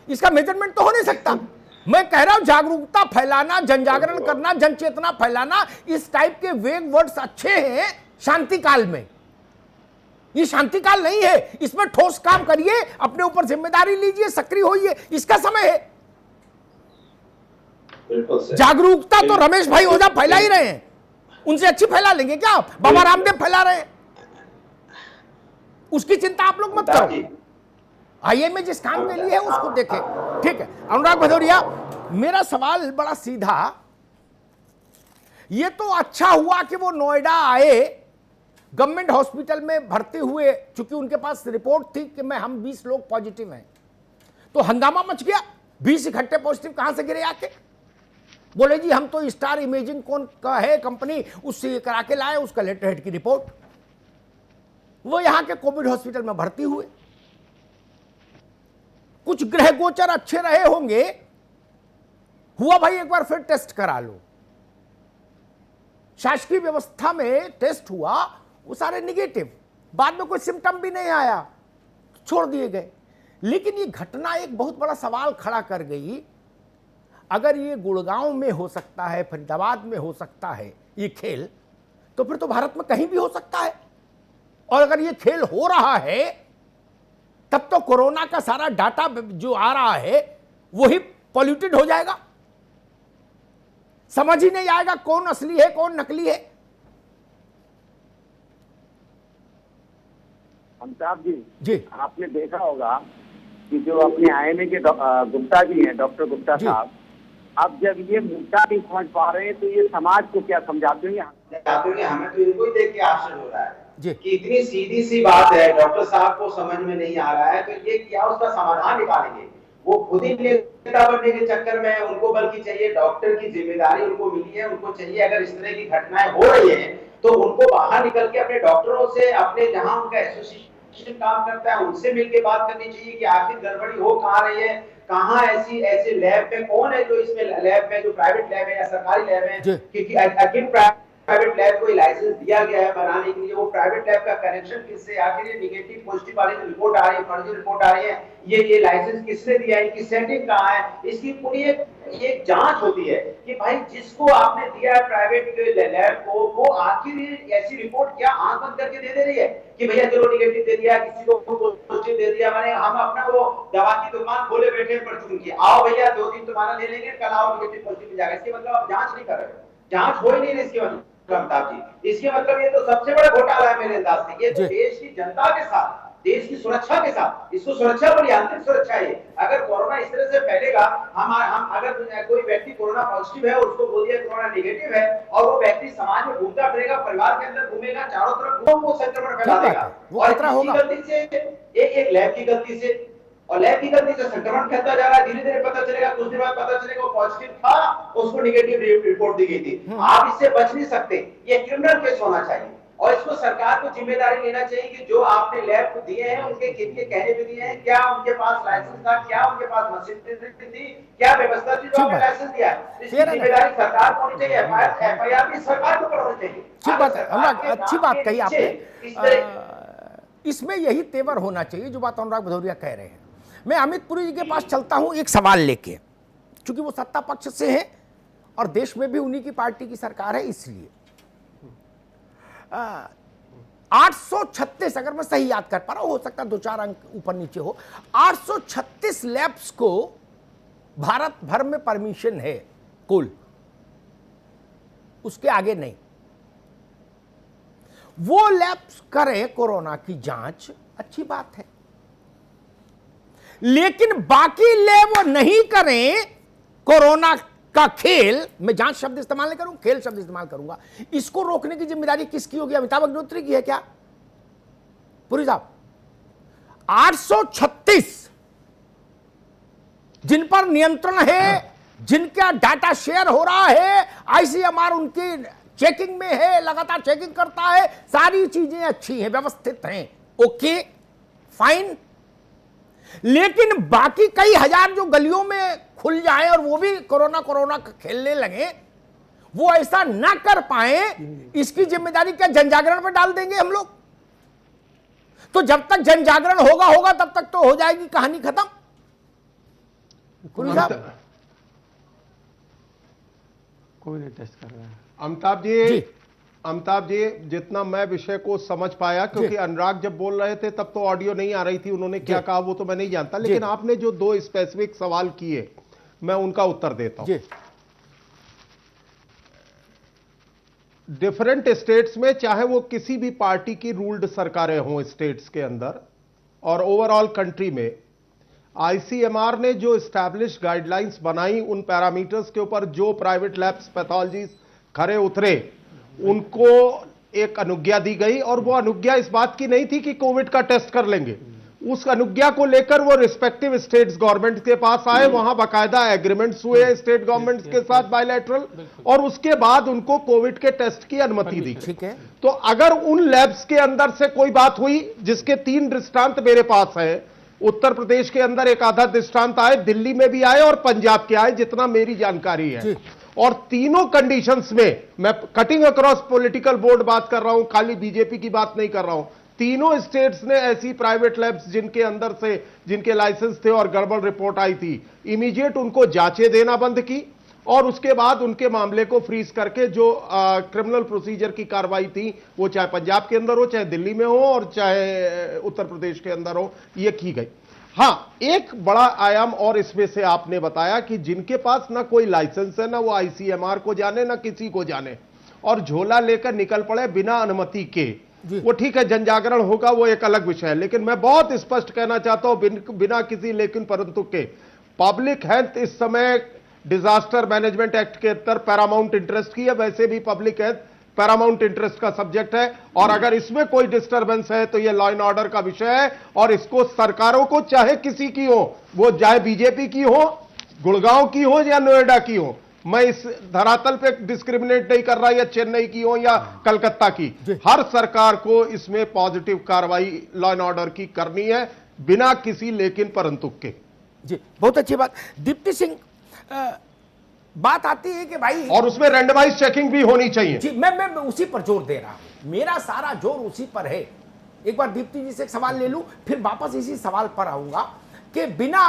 इसका मेजरमेंट तो हो नहीं सकता। मैं कह रहा हूं जागरूकता फैलाना, जन जागरण करना, जन चेतना फैलाना, इस टाइप के वेग वर्ड्स अच्छे हैं शांति काल में। ये शांति काल नहीं है, इसमें ठोस काम करिए, अपने ऊपर जिम्मेदारी लीजिए, सक्रिय होइए, इसका समय है। जागरूकता तो रमेश भाई ओझा फैला ही रहे हैं, उनसे अच्छी फैला लेंगे क्या आप? बाबा रामदेव फैला रहे हैं, उसकी चिंता आप लोग मत करो। IMA जिस काम के लिए है उसको देखें, ठीक है। अनुराग भदौरिया, मेरा सवाल बड़ा सीधा, ये तो अच्छा हुआ कि वो नोएडा आए, गवर्नमेंट हॉस्पिटल में भर्ती हुए, चूंकि उनके पास रिपोर्ट थी कि हम 20 लोग पॉजिटिव हैं, तो हंगामा मच गया। 20 इकट्ठे पॉजिटिव कहां से गिरे आके? बोले जी हम तो स्टार इमेजिंग कौन का है कंपनी, उससे करा के लाए, उसका लेटर हेड की रिपोर्ट। वो यहां के कोविड हॉस्पिटल में भर्ती हुए, कुछ ग्रह गोचर अच्छे रहे होंगे, हुआ भाई एक बार फिर टेस्ट करा लो। शासकीय व्यवस्था में टेस्ट हुआ, वो सारे निगेटिव, बाद में कोई सिम्टम भी नहीं आया, छोड़ दिए गए। लेकिन ये घटना एक बहुत बड़ा सवाल खड़ा कर गई। अगर ये गुड़गांव में हो सकता है, फरीदाबाद में हो सकता है ये खेल, तो फिर तो भारत में कहीं भी हो सकता है। और अगर ये खेल हो रहा है, तब तो कोरोना का सारा डाटा जो आ रहा है वही पॉल्यूटेड हो जाएगा, समझ ही नहीं आएगा कौन असली है कौन नकली है। अमिताभ जी, आपने देखा होगा कि जो अपने IMA के गुप्ता जी हैं, डॉक्टर गुप्ता जी। साहब, अब जब ये मुद्दा नहीं समझ पा रहे हैं तो ये समाज को क्या समझाते होंगे? हमें तो इनको ही देख के आश्चर्य हो रहा है जी। कि इतनी सीधी सी बात है, डॉक्टर साहब को समझ में नहीं आ रहा है, तो ये क्या उसका समाधान निकालेंगे? वो खुद ही नेता बनने के चक्कर में है, उनको बल्कि चाहिए डॉक्टर की जिम्मेदारी उनको मिली है, उनको चाहिए अगर इस तरह की घटनाएं हो रही हैं तो उनको बाहर निकल के अपने डॉक्टरों से, अपने जहां उनका एसोसिएशन काम करता है उनसे मिलकर बात करनी चाहिए कि आखिर गड़बड़ी हो कहां रही है, कहां ऐसे लैब में कौन है जो इसमें लैब में जो प्राइवेट लैब है या सरकारी लैब है, क्योंकि आखिर प्राइवेट लैब को लाइसेंस दिया गया है बनाने के लिए, वो प्राइवेट लैब का कनेक्शन किससे, आखिर ये निगेटिव पॉजिटिव वाली जो रिपोर्ट आ रही है, फर्जी रिपोर्ट आ रही है, ये लाइसेंस किसने दिया है, इनकी सेटिंग कहां है, इसकी पूरी एक जांच होती है कि भाई जिसको आपने दिया है प्राइवेट लैब को, वो आखिर ऐसी रिपोर्ट क्या आंख बंद करके दे रही है कि भैया चलो निगेटिव दे दिया, किसी को पॉजिटिव दे दिया, माने हम अपना वो दवा की दुकान खोले बैठे परचून की, आओ भैया 2 दिन तुम्हारा ले लेंगे, कल आओ निगेटिव पॉजिटिव जाएगा। इसके मतलब आप जांच नहीं कर रहे हो, जांच हो ही नहीं रही। इसके मतलब अमिताभ जी, इसके मतलब ये तो सबसे बड़ा घोटाला है मेरे अंदाज से। ये तो देश की जनता के साथ, देश की सुरक्षा के साथ, इसको सुरक्षा बड़ी आंतरिक सुरक्षा है। अगर कोरोना इस तरह से फैलेगा, हम अगर कोई व्यक्ति कोरोना पॉजिटिव है और उसको बोल दिया कोरोना नेगेटिव है और वो व्यक्ति समाज में घूमता फिरेगा, परिवार के अंदर घूमेगा, चारों तरफ वो संक्रमण फैला देगा। और इसी गलती से एक लैब की गलती से और लैब की गलती से संक्रमण फैलता जा रहा है। धीरे धीरे पता चलेगा, कुछ दिन बाद पता चलेगा वो पॉजिटिव था, उसको निगेटिव रिपोर्ट दी गई थी। आप इससे बच नहीं सकते, ये क्रिमिनल केस होना चाहिए और इसको सरकार को जिम्मेदारी लेना चाहिए कि जो आपने लैब को दिए हैं उनके किनके कहने पे दिए हैं, क्या उनके पास लाइसेंस था, क्या उनके पास मशीनरी थी, क्या व्यवस्था थी जो आपने लाइसेंस दिया है। इसकी जिम्मेदारी सरकार को होनी चाहिए, एफआईआर भी सरकार को होनी चाहिए। ठीक बात है, अच्छी बात कही आपने। इसमें यही तेवर होना चाहिए जो बात अनुराग भदौरिया कह रहे हैं। मैं अमित पुरी जी के पास चलता हूं एक सवाल लेके, क्योंकि वो सत्ता पक्ष से है और देश में भी उन्हीं की पार्टी की सरकार है, इसलिए 836, अगर मैं सही याद कर पा रहा हूं, हो सकता है 2-4 अंक ऊपर नीचे हो, 836 लैब्स को भारत भर में परमिशन है कुल, उसके आगे नहीं। वो लैब्स करें कोरोना की जांच, अच्छी बात है, लेकिन बाकी लैब नहीं करें कोरोना का खेल, मैं जांच शब्द इस्तेमाल नहीं करूंगा, खेल शब्द इस्तेमाल करूंगा। इसको रोकने की जिम्मेदारी किसकी होगी? अमिताभ अग्निहोत्री की है क्या? पुरी साहब, 836 जिन पर नियंत्रण है, जिनका डाटा शेयर हो रहा है, आईसीएमआर उनकी चेकिंग में है, लगातार चेकिंग करता है, सारी चीजें अच्छी हैं, व्यवस्थित हैं, ओके फाइन। लेकिन बाकी कई हजार जो गलियों में खुल जाए और वो भी कोरोना खेलने लगे, वो ऐसा ना कर पाए, इसकी जिम्मेदारी क्या जनजागरण पर डाल देंगे हम लोग? तो जब तक जनजागरण होगा तब तक तो हो जाएगी कहानी खत्म। पुरी साहब, कोई नहीं टेस्ट कर रहा है। अमिताभ जी, जितना मैं विषय को समझ पाया, क्योंकि अनुराग जब बोल रहे थे तब तो ऑडियो नहीं आ रही थी, उन्होंने क्या कहा वो तो मैं नहीं जानता, लेकिन आपने जो 2 स्पेसिफिक सवाल किए मैं उनका उत्तर देता हूं। डिफरेंट स्टेट्स में, चाहे वो किसी भी पार्टी की रूल्ड सरकारें हों स्टेट्स के अंदर और ओवरऑल कंट्री में, आईसीएमआर ने जो एस्टैब्लिश गाइडलाइंस बनाई, उन पैरामीटर्स के ऊपर जो प्राइवेट लैब्स पैथोलॉजीज खरे उतरे, उनको एक अनुज्ञा दी गई। और वो अनुज्ञा इस बात की नहीं थी कि कोविड का टेस्ट कर लेंगे, उस अनुज्ञा को लेकर वो रिस्पेक्टिव स्टेट्स गवर्नमेंट के पास आए, वहां बाकायदा एग्रीमेंट्स हुए स्टेट गवर्नमेंट्स के साथ बायलैटरल, और उसके बाद उनको कोविड के टेस्ट की अनुमति दी। ठीक है, तो अगर उन लैब्स के अंदर से कोई बात हुई, जिसके 3 दृष्टांत मेरे पास है, उत्तर प्रदेश के अंदर एक आधा दृष्टांत आए, दिल्ली में भी आए और पंजाब के आए, जितना मेरी जानकारी है, और तीनों कंडीशंस में, मैं कटिंग अक्रॉस पॉलिटिकल बोर्ड बात कर रहा हूं, खाली बीजेपी की बात नहीं कर रहा हूं, तीनों स्टेट्स ने ऐसी प्राइवेट लैब्स जिनके अंदर से, जिनके लाइसेंस थे और गड़बड़ रिपोर्ट आई थी, इमीडिएट उनको जांचें देना बंद की और उसके बाद उनके मामले को फ्रीज करके जो क्रिमिनल प्रोसीजर की कार्रवाई थी, वो चाहे पंजाब के अंदर हो, चाहे दिल्ली में हो और चाहे उत्तर प्रदेश के अंदर हो, ये की गई। हां, एक बड़ा आयाम और इसमें से आपने बताया कि जिनके पास ना कोई लाइसेंस है, ना वो आईसीएमआर को जाने, ना किसी को जाने, और झोला लेकर निकल पड़े बिना अनुमति के, वो ठीक है, जनजागरण होगा, वो एक अलग विषय है। लेकिन मैं बहुत स्पष्ट कहना चाहता हूं, बिना किसी लेकिन परंतु के, पब्लिक हेल्थ इस समय डिजास्टर मैनेजमेंट एक्ट के अंदर पैरामाउंट इंटरेस्ट की है, वैसे भी पब्लिक हेल्थ पैरामाउंट इंटरेस्ट का सब्जेक्ट है, और अगर इसमें कोई डिस्टर्बेंस है तो यह लॉ एंड ऑर्डर का विषय है, और इसको सरकारों को, चाहे किसी की हो, वो चाहे बीजेपी की हो, गुड़गांव की हो या नोएडा की हो, मैं इस धरातल पे डिस्क्रिमिनेट नहीं कर रहा, या चेन्नई की हो या कलकत्ता की, हर सरकार को इसमें पॉजिटिव कार्रवाई लॉ एंड ऑर्डर की करनी है, बिना किसी लेकिन परंतु के। जी, बहुत अच्छी बात। दीप्ति सिंह, बात आती है कि भाई, और उसमें रैंडमाइज चेकिंग भी होनी चाहिए। जी, मैं उसी पर जोर दे रहा हूं, मेरा सारा जोर उसी पर है। एक बार दीप्ति जी से एक सवाल ले लूं, फिर वापस इसी सवाल पर आऊंगा कि बिना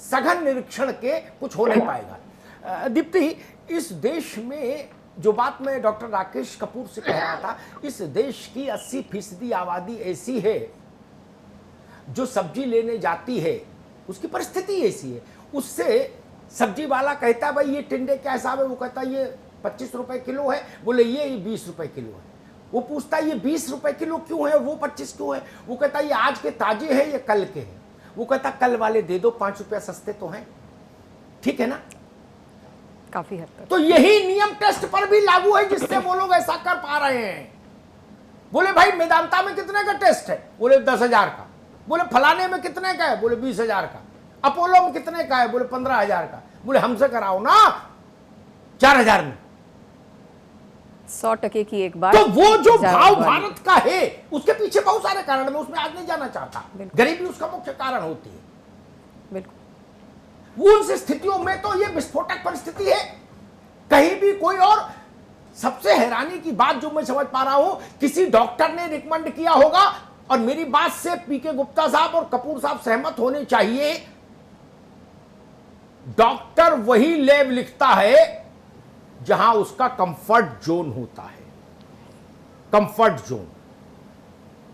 सघन निरीक्षण के कुछ हो नहीं पाएगा। दीप्ति, इस देश में जो बात मैं डॉक्टर राकेश कपूर से कह रहा था, इस देश की 80% आबादी ऐसी है जो सब्जी लेने जाती है, उसकी परिस्थिति ऐसी है, उससे सब्जी वाला कहता है भाई ये टिंडे क्या हिसाब है, वो कहता है ये 25 रुपए किलो है, बोले ये 20 रुपए किलो है। वो पूछता है ये 20 रुपए किलो क्यों है, वो 25 क्यों है, वो कहता है ये आज के ताजे हैं ये कल के हैं, वो कहता कल वाले दे दो, 5 रुपया सस्ते तो हैं, ठीक है ना? काफी हद तक तो यही नियम टेस्ट पर भी लागू है, जिससे वो लोग ऐसा कर पा रहे हैं। बोले भाई मेदांता में कितने का टेस्ट है, बोले 10,000 का, बोले फलाने में कितने का है, बोले 20,000 का। अपोलो में कितने का है, बोले 15,000 का। बोले हमसे कराओ ना 4,000 में। 100% की एक बात। तो वो जो भाव भारत का है उसके पीछे बहुत सारे कारण, मैं उसमें आज नहीं जाना चाहता। गरीबी उसका मुख्य कारण होती है। बिल्कुल। उन स्थितियों में तो ये विस्फोटक परिस्थिति है, कहीं भी कोई। और सबसे हैरानी की बात जो मैं समझ पा रहा हूं, किसी डॉक्टर ने रिकमेंड किया होगा, और मेरी बात से पीके गुप्ता साहब और कपूर साहब सहमत होने चाहिए, डॉक्टर वही लैब लिखता है जहां उसका कंफर्ट जोन होता है। Comfort zone,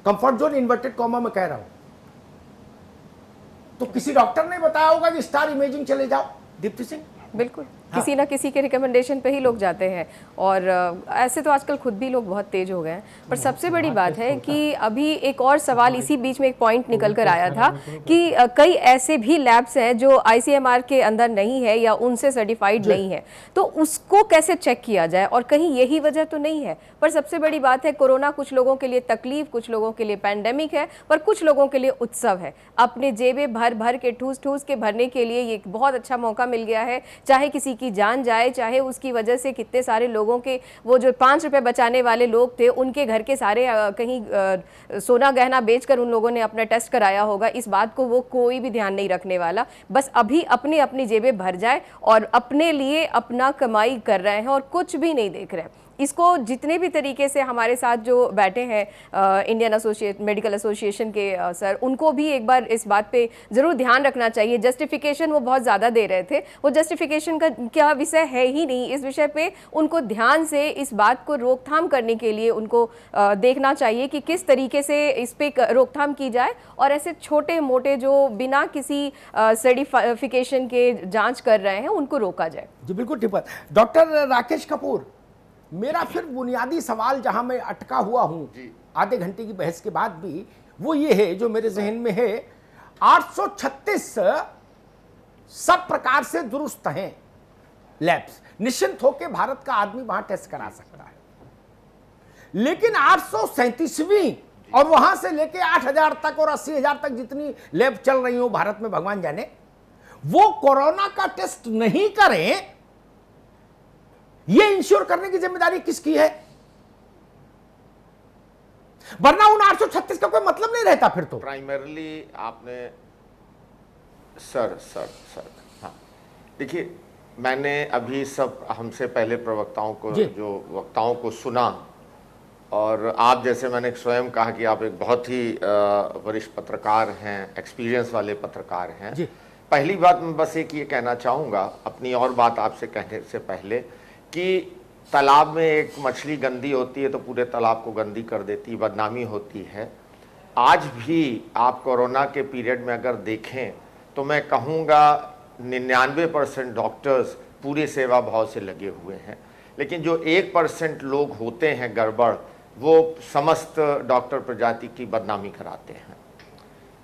comfort zone inverted comma में कह रहा हूं। तो किसी डॉक्टर ने बताया होगा कि स्टार इमेजिंग चले जाओ, दीप्ति सिंह। बिल्कुल, किसी ना किसी के रिकमेंडेशन पे ही लोग जाते हैं। और ऐसे तो आजकल खुद भी लोग बहुत तेज हो गए हैं। पर सबसे बड़ी बात है कि अभी एक और सवाल, इसी बीच में एक पॉइंट निकल कर आया था कि कई ऐसे भी लैब्स हैं जो ICMR के अंदर नहीं है या उनसे सर्टिफाइड नहीं है, तो उसको कैसे चेक किया जाए? और कहीं यही वजह तो नहीं है? पर सबसे बड़ी बात है, कोरोना कुछ लोगों के लिए तकलीफ, कुछ लोगों के लिए पैंडेमिक है, पर कुछ लोगों के लिए उत्सव है। अपने जेबें भर भर के ठूस ठूस के भरने के लिए ये एक बहुत अच्छा मौका मिल गया है। चाहे किसी की जान जाए, चाहे उसकी वजह से कितने सारे लोगों के, वो जो 5 रुपए बचाने वाले लोग थे, उनके घर के सारे कहीं सोना गहना बेचकर उन लोगों ने अपना टेस्ट कराया होगा। इस बात को वो कोई भी ध्यान नहीं रखने वाला। बस अभी अपनी अपनी जेबें भर जाए और अपने लिए अपना कमाई कर रहे हैं और कुछ भी नहीं देख रहे हैं। इसको जितने भी तरीके से हमारे साथ जो बैठे हैं इंडियन मेडिकल एसोसिएशन के सर, उनको भी एक बार इस बात पे ज़रूर ध्यान रखना चाहिए। जस्टिफिकेशन वो बहुत ज़्यादा दे रहे थे, वो जस्टिफिकेशन का क्या विषय है ही नहीं। इस विषय पे उनको ध्यान से इस बात को रोकथाम करने के लिए उनको देखना चाहिए कि किस तरीके से इस पर रोकथाम की जाए, और ऐसे छोटे मोटे जो बिना किसी सर्टिफिकेशन के जाँच कर रहे हैं उनको रोका जाए। जी बिल्कुल ठीक बात। डॉक्टर राकेश कपूर, मेरा फिर बुनियादी सवाल जहां मैं अटका हुआ हूं आधे घंटे की बहस के बाद भी, वो ये है जो मेरे जहन में है, 836 सब प्रकार से दुरुस्त हैं लैब्स, निश्चिंत होकर भारत का आदमी वहां टेस्ट करा सकता है। लेकिन 837वीं और वहां से लेके 8,000 तक और 80,000 तक जितनी लैब चल रही हो भारत में, भगवान जाने, वो कोरोना का टेस्ट नहीं करें, ये इंश्योर करने की जिम्मेदारी किसकी है? वरना उन 836 का कोई मतलब नहीं रहता फिर तो। प्राइमरली आपने सर हाँ, देखिए, मैंने अभी सब हमसे पहले प्रवक्ताओं को, जो वक्ताओं को सुना, और आप जैसे मैंने स्वयं कहा कि आप एक बहुत ही वरिष्ठ पत्रकार हैं, एक्सपीरियंस वाले पत्रकार हैं। पहली बात मैं बस एक ये कहना चाहूँगा अपनी और बात आपसे कहने से पहले, कि तालाब में एक मछली गंदी होती है तो पूरे तालाब को गंदी कर देती है, बदनामी होती है। आज भी आप कोरोना के पीरियड में अगर देखें तो मैं कहूँगा 99% डॉक्टर्स पूरे सेवा भाव से लगे हुए हैं, लेकिन जो 1% लोग होते हैं गड़बड़, वो समस्त डॉक्टर प्रजाति की बदनामी कराते हैं।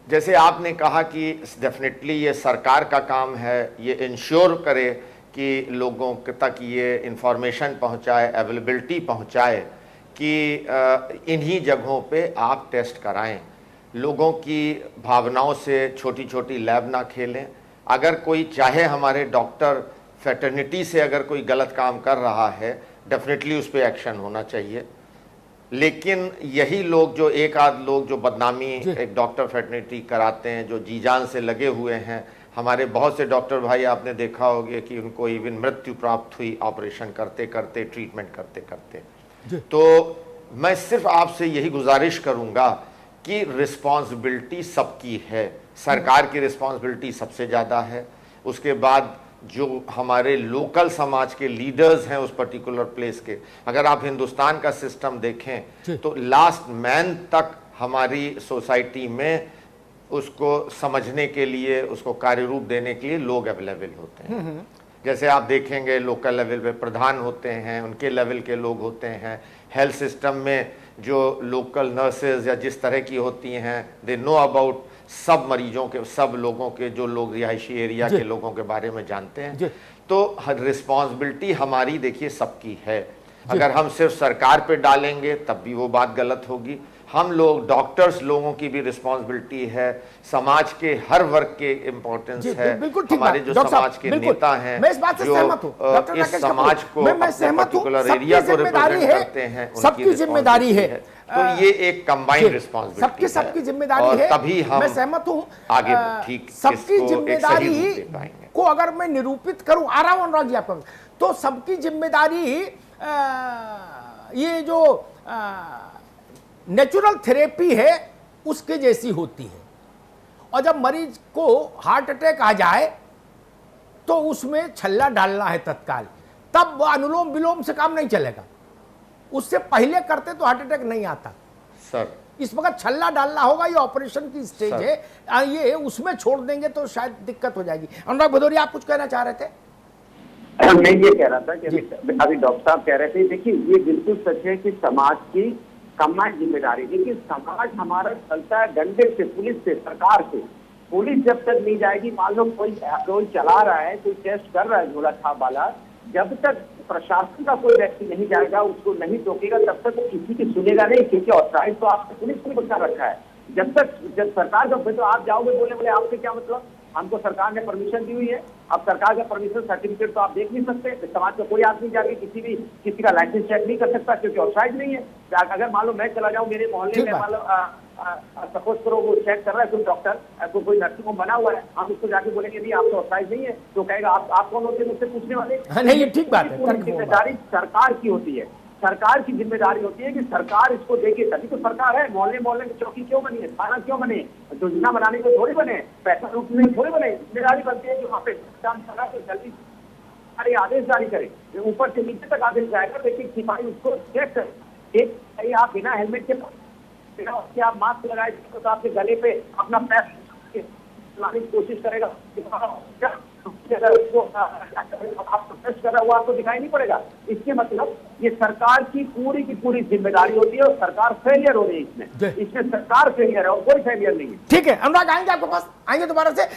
जैसे आपने कहा कि डेफिनेटली ये सरकार का काम है, ये इंश्योर करे कि लोगों तक ये इंफॉर्मेशन पहुंचाए, अवेलेबिलिटी पहुंचाए कि इन्हीं जगहों पे आप टेस्ट कराएं। लोगों की भावनाओं से छोटी छोटी लैब ना खेलें। अगर कोई चाहे हमारे डॉक्टर फैटर्निटी से अगर कोई गलत काम कर रहा है, डेफिनेटली उस पर एक्शन होना चाहिए। लेकिन यही लोग, जो एक आध लोग जो बदनामी एक डॉक्टर फैटर्निटी कराते हैं, जो जी जान से लगे हुए हैं, हमारे बहुत से डॉक्टर भाई आपने देखा होगा कि उनको इवन मृत्यु प्राप्त हुई ऑपरेशन करते करते, ट्रीटमेंट करते करते। तो मैं सिर्फ आपसे यही गुजारिश करूंगा कि रिस्पॉन्सिबिलिटी सबकी है। सरकार की रिस्पॉन्सिबिलिटी सबसे ज़्यादा है, उसके बाद जो हमारे लोकल समाज के लीडर्स हैं उस पर्टिकुलर प्लेस के। अगर आप हिंदुस्तान का सिस्टम देखें तो लास्ट मैन तक हमारी सोसाइटी में उसको समझने के लिए, उसको कार्य रूप देने के लिए लोग अवेलेबल होते हैं। जैसे आप देखेंगे लोकल लेवल पे प्रधान होते हैं, उनके लेवल के लोग होते हैं। हेल्थ सिस्टम में जो लोकल नर्सेज या जिस तरह की होती हैं, दे नो अबाउट सब मरीजों के, सब लोगों के, जो लोग रिहायशी एरिया के लोगों के बारे में जानते हैं। तो रिस्पॉन्सिबिलिटी हमारी देखिए सबकी है। अगर हम सिर्फ सरकार पे डालेंगे तब भी वो बात गलत होगी। हम लोग डॉक्टर्स लोगों की भी रिस्पॉन्सिबिलिटी है, समाज के हर वर्ग के इम्पोर्टेंस है, हमारे जो समाज के नेता हैं, मैं इस बात से सहमत हूं, इस समाज को अपने पर्टिकुलर एरिया को रिप्रेजेंट करते हैं, सबकी जिम्मेदारी है। तो ये एक कंबाइंड रिस्पॉन्सिबिलिटी सबकी जिम्मेदारी है, तभी हम मैं सहमत हूं आगे ठीक सबकी जिम्मेदारी को अगर मैं निरूपित करूं, आ रहा हूं अनुराग जी आपका, तो सबकी जिम्मेदारी ये जो नेचुरल थेरेपी है उसके जैसी होती है। और जब मरीज को हार्ट अटैक आ जाए तो उसमें छल्ला डालना है तत्काल, तब अनुलोम विलोम से काम नहीं चलेगा। उससे पहले करते तो हार्ट अटैक नहीं आता सर। इस वक्त छल्ला डालना होगा, ये ऑपरेशन की स्टेज है, ये उसमें छोड़ देंगे तो शायद दिक्कत हो जाएगी। अनुराग भदौरिया आप कुछ कहना चाह रहे थे? मैं ये कह रहा था कि अभी डॉक्टर साहब कह रहे थे, देखिए ये बिल्कुल सच है कि समाज की कमाई जिम्मेदारी, लेकिन समाज हमारा चलता है डंडे से, पुलिस से, सरकार से। पुलिस जब तक नहीं जाएगी, मान लो कोई चला रहा है, कोई टेस्ट कर रहा है झोला छाप वाला, जब तक प्रशासन का कोई व्यक्ति नहीं जाएगा, उसको नहीं टोकेगा, तब तक वो किसी की सुनेगा नहीं, क्योंकि ऑथराइज तो आपने पुलिस को बचा रखा है। जब सरकार का, तो आप जाओगे बोले आपसे क्या मतलब, हमको सरकार ने परमिशन दी हुई है। अब सरकार का परमिशन सर्टिफिकेट तो आप देख नहीं सकते, समाज का कोई आदमी जाके किसी का लाइसेंस चेक नहीं कर सकता, क्योंकि ऑथराइज नहीं है। अगर मान लो मैं चला जाऊं मेरे मोहल्ले में, मान लो सपोज करो वो चेक कर रहा है कोई डॉक्टर, कोई नर्सिंग होम बना हुआ है, हम उसको जाके बोलेंगे नहीं आप तो ऑथराइज नहीं है, तो कहेगा आप कौन होते हैं मुझसे पूछने वाले? नहीं, ये ठीक बात है। जिम्मेदारी सरकार की होती है, सरकार की जिम्मेदारी होती है कि सरकार इसको देखे, तभी तो सरकार है। मोहल्ले मोहल्ले में चौकी क्यों बनी है, थाना क्यों बने, योजना बनाने को थोड़ी बने, पैसा लूटने को थोड़ी बने। जिम्मेदारी बनती है कि वहाँ पे काम चला तो जल्दी सारे आदेश जारी करे, ऊपर से नीचे तक आदेश जाएगा, लेकिन सिपाही उसको चेक करे। एक आप बिना हेलमेट के आप मास्क लगाए तो आपके गले पे अपना पैर लाने की कोशिश करेगा, आपको टेस्ट कर रहा है वो आपको दिखाई नहीं पड़ेगा। इसके मतलब ये सरकार की पूरी जिम्मेदारी होती है, और सरकार फेलियर हो रही है इसमें सरकार फेलियर है और कोई फेलियर नहीं है। ठीक है, अनुराग आएंगे आपके पास, आएंगे दोबारा से।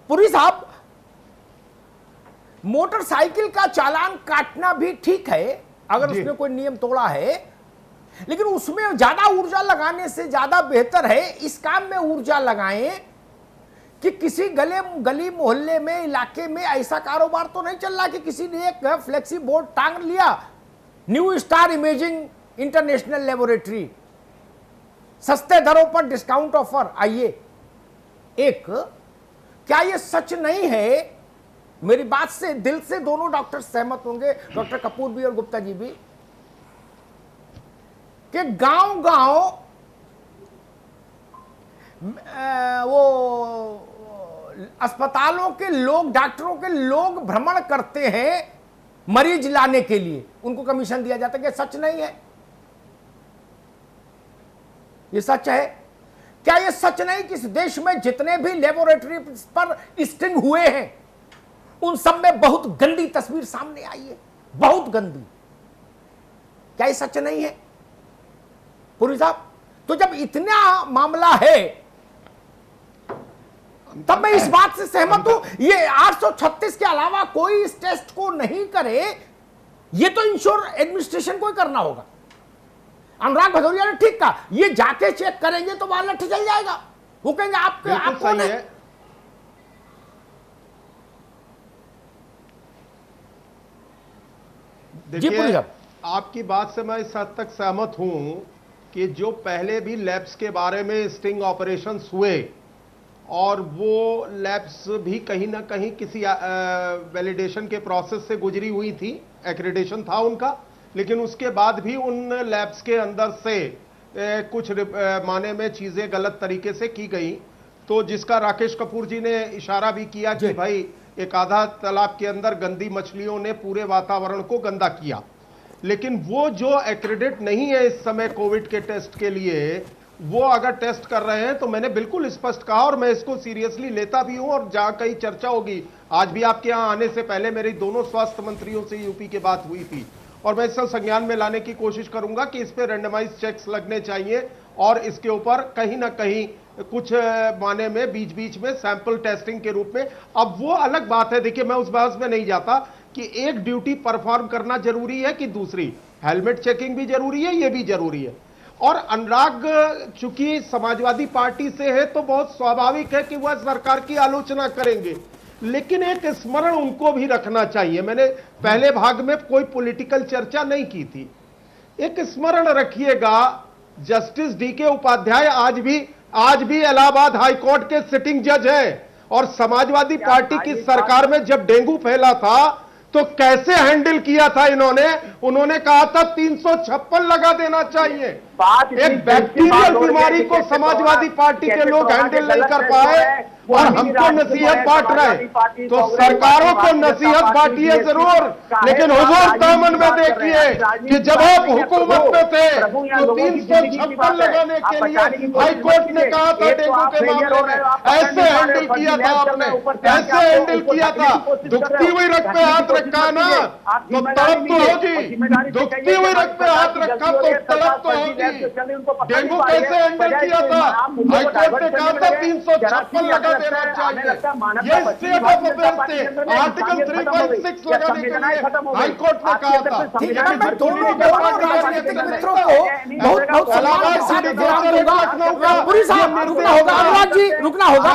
पुरी साहब, मोटरसाइकिल का चालान काटना भी ठीक है अगर उसने कोई नियम तोड़ा है, लेकिन उसमें ज्यादा ऊर्जा लगाने से ज्यादा बेहतर है इस काम में ऊर्जा लगाएं कि किसी गली मोहल्ले में, इलाके में ऐसा कारोबार तो नहीं चल रहा कि किसी ने एक फ्लेक्सी बोर्ड टांग लिया, new star imaging international laboratory, सस्ते दरों पर डिस्काउंट ऑफर। आइए, एक क्या ये सच नहीं है? मेरी बात से दिल से दोनों डॉक्टर सहमत होंगे, डॉक्टर कपूर भी और गुप्ता जी भी, कि गांव-गांव वो अस्पतालों के लोग, डॉक्टरों के लोग भ्रमण करते हैं मरीज लाने के लिए, उनको कमीशन दिया जाता है। क्या सच नहीं है? ये सच है। क्या ये सच नहीं कि इस देश में जितने भी लेबोरेटरी पर स्टिंग हुए हैं उन सब में बहुत गंदी तस्वीर सामने आई है, बहुत गंदी? क्या ये सच नहीं है पुरी साहब? तो जब इतना मामला है तब मैं इस बात से सहमत हूं, ये 836 के अलावा कोई इस टेस्ट को नहीं करे, ये तो इंश्योर एडमिनिस्ट्रेशन को ही करना होगा। अनुराग भदौरिया ने ठीक कहा, ये जाके चेक करेंगे तो वहां लठ चल जाएगा, वो कहेंगे आपको नहीं है। देखिए, आपकी बात से मैं इस हद तक सहमत हूं कि जो पहले भी लैब्स के बारे में स्टिंग ऑपरेशंस हुए और वो लैब्स भी कहीं ना कहीं किसी वैलिडेशन के प्रोसेस से गुजरी हुई थी, एक्रेडिटेशन था उनका, लेकिन उसके बाद भी उन लैब्स के अंदर से कुछ माने में चीजें गलत तरीके से की गई, तो जिसका राकेश कपूर जी ने इशारा भी किया कि भाई एक आधा तालाब के अंदर गंदी मछलियों ने पूरे वातावरण को गंदा किया। लेकिन वो जो एक्रेडिट नहीं है इस समय कोविड के टेस्ट के लिए, वो अगर टेस्ट कर रहे हैं तो मैंने बिल्कुल स्पष्ट कहा और मैं इसको सीरियसली लेता भी हूं, और जहां कहीं चर्चा होगी, आज भी आपके यहां आने से पहले मेरी दोनों स्वास्थ्य मंत्रियों से यूपी की बात हुई थी, और मैं इससे संज्ञान में लाने की कोशिश करूंगा कि इस पे रैंडमाइज चेक्स लगने चाहिए, और इसके ऊपर कहीं ना कहीं कुछ माने में बीच बीच में सैंपल टेस्टिंग के रूप में। अब वो अलग बात है, देखिए मैं उस बहस में नहीं जाता कि एक ड्यूटी परफॉर्म करना जरूरी है कि दूसरी, हेलमेट चेकिंग भी जरूरी है, ये भी जरूरी है। और अनुराग चूंकि समाजवादी पार्टी से है तो बहुत स्वाभाविक है कि वह सरकार की आलोचना करेंगे, लेकिन एक स्मरण उनको भी रखना चाहिए। मैंने पहले भाग में कोई पॉलिटिकल चर्चा नहीं की थी। एक स्मरण रखिएगा, जस्टिस डीके उपाध्याय आज भी इलाहाबाद हाईकोर्ट के सिटिंग जज हैं, और समाजवादी पार्टी की सरकार में जब डेंगू फैला था तो कैसे हैंडल किया था उन्होंने कहा था 356 लगा देना चाहिए। एक बैक्टीरियल बीमारी को समाजवादी पार्टी के लोग हैंडल नहीं कर पाए और हमको नसीहत बांट रहे। तो सरकारों को नसीहत बांटिए जरूर, लेकिन हुजूर दामन में देखिए कि जब आप हुकूमत में थे तो 356 लगाने के लिए हाईकोर्ट ने कहा था डेंगू के मामले में, ऐसे हैंडल किया था आपने, ऐसे हैंडल किया था। दुखती हुई रख पे हाथ रखा ना तो तड़प तो होगी, दुखती हुई रख पे हाथ रखा तो तड़प तो होगी। डेंगू कैसे हैंडल किया था? हाईकोर्ट ने कहा था 356 लगा देना चाहिए। ये स्टेट ऑफ अफेयर्स थे, आर्टिकल 3.6 लगाने के लिए हाईकोर्ट ने कहा था। ठीक है, मैं दोनों राजनीतिक मित्रों को बहुत बहुत सम्मान के साथ विराम दूंगा। पूरी साहब रुकना होगा, अनुराग जी रुकना होगा,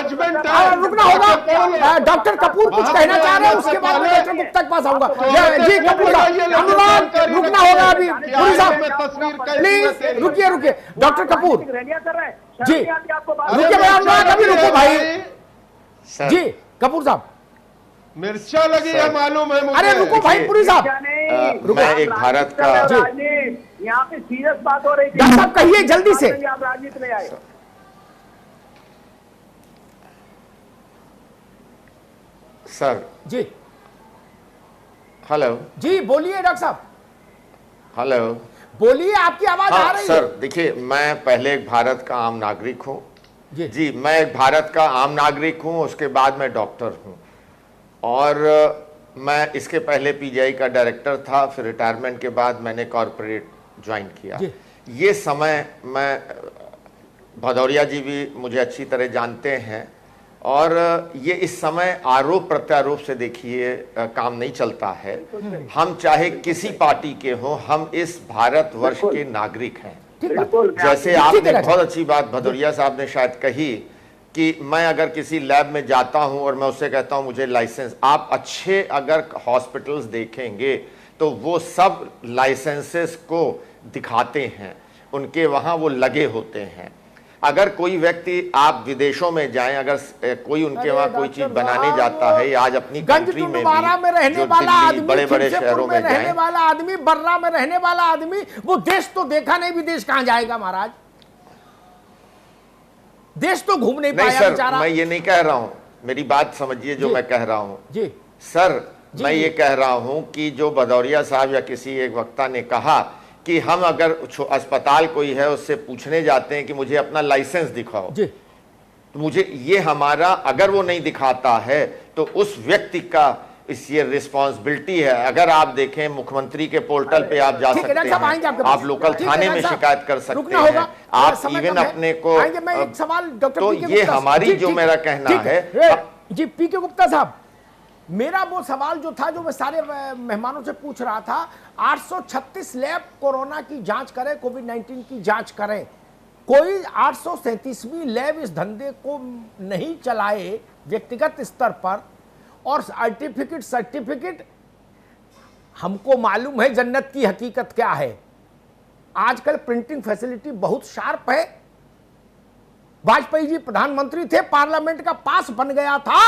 रुकना होगा। डॉक्टर कपूर कुछ कहना चाह रहे हैं, उसके बाद मैं डॉक्टर गुप्ता के पास आऊंगा। जी कपूर साहब, अनुराग रुकना होगा अभी। पूरी साहब प्लीज रुकिए रुकिए। डॉक्टर कपूर जी रुकिए भाई, अनुराग अभी रुको भाई जी। कपूर साहब मिर्चा लगी है मालूम है मुझे। अरे रुको भाई पूरी साहब, मैं एक भारत का यहाँ पे सीरियस बात हो रही थी। डॉक्टर साहब कहिए जल्दी से। आप राजनीति में आए। सर जी हेलो जी बोलिए डॉक्टर साहब, हेलो बोलिए, आपकी आवाज आ हाँ रही सर, है। देखिए मैं पहले एक भारत का आम नागरिक हूँ जी मैं एक भारत का आम नागरिक हूँ, उसके बाद मैं डॉक्टर हूँ, और मैं इसके पहले पीजीआई का डायरेक्टर था, फिर रिटायरमेंट के बाद मैंने कॉरपोरेट ज्वाइन किया। ये समय मैं, भदौरिया जी भी मुझे अच्छी तरह जानते हैं, और ये इस समय आरोप प्रत्यारोप से देखिए काम नहीं चलता है। हम चाहे किसी पार्टी के हों, हम इस भारतवर्ष के नागरिक हैं। जैसे आपने बहुत अच्छी बात भदौरिया साहब ने शायद कही कि मैं अगर किसी लैब में जाता हूं और मैं उससे कहता हूं मुझे लाइसेंस, आप अच्छे अगर हॉस्पिटल्स देखेंगे तो वो सब लाइसेंसेस को दिखाते हैं, उनके वहां वो लगे होते हैं। अगर कोई व्यक्ति, आप विदेशों में जाएं, अगर कोई उनके वहां कोई चीज बनाने जाता है, या आज अपनी कंट्री में भी, रहने वाला आदमी, बड़े बड़े शहरों में रहने वाला आदमी, बर्रा में रहने वाला आदमी, वो देश तो देखा नहीं, विदेश कहां जाएगा महाराज? देश तो घूम नहीं पाया बेचारा। मैं ये नहीं कह रहा हूं, मेरी बात समझिए जो मैं कह रहा हूं जी सर, मैं ये कह रहा हूं कि जो भदौरिया साहब या किसी एक वक्ता ने कहा कि हम अगर अस्पताल कोई है उससे पूछने जाते हैं कि मुझे अपना लाइसेंस दिखाओ, तो मुझे ये हमारा, अगर वो नहीं दिखाता है तो उस व्यक्ति का इस ये रिस्पॉन्सिबिलिटी है। अगर आप देखें मुख्यमंत्री के पोर्टल पे आप जा सकते हैं, आप लोकल थाने में शिकायत कर सकते हैं, आप इवन अपने को, तो ये हमारी जो मेरा कहना है। जी पीके गुप्ता साहब, मेरा वो सवाल जो था, जो मैं सारे मेहमानों से पूछ रहा था, 836 लैब कोरोना की जांच करें, कोविड-19 की जांच करें, कोई 837वीं लैब इस धंधे को नहीं चलाए व्यक्तिगत स्तर पर, और सर्टिफिकेट हमको मालूम है जन्नत की हकीकत क्या है। आजकल प्रिंटिंग फैसिलिटी बहुत शार्प है। वाजपेयी जी प्रधानमंत्री थे, पार्लियामेंट का पास बन गया था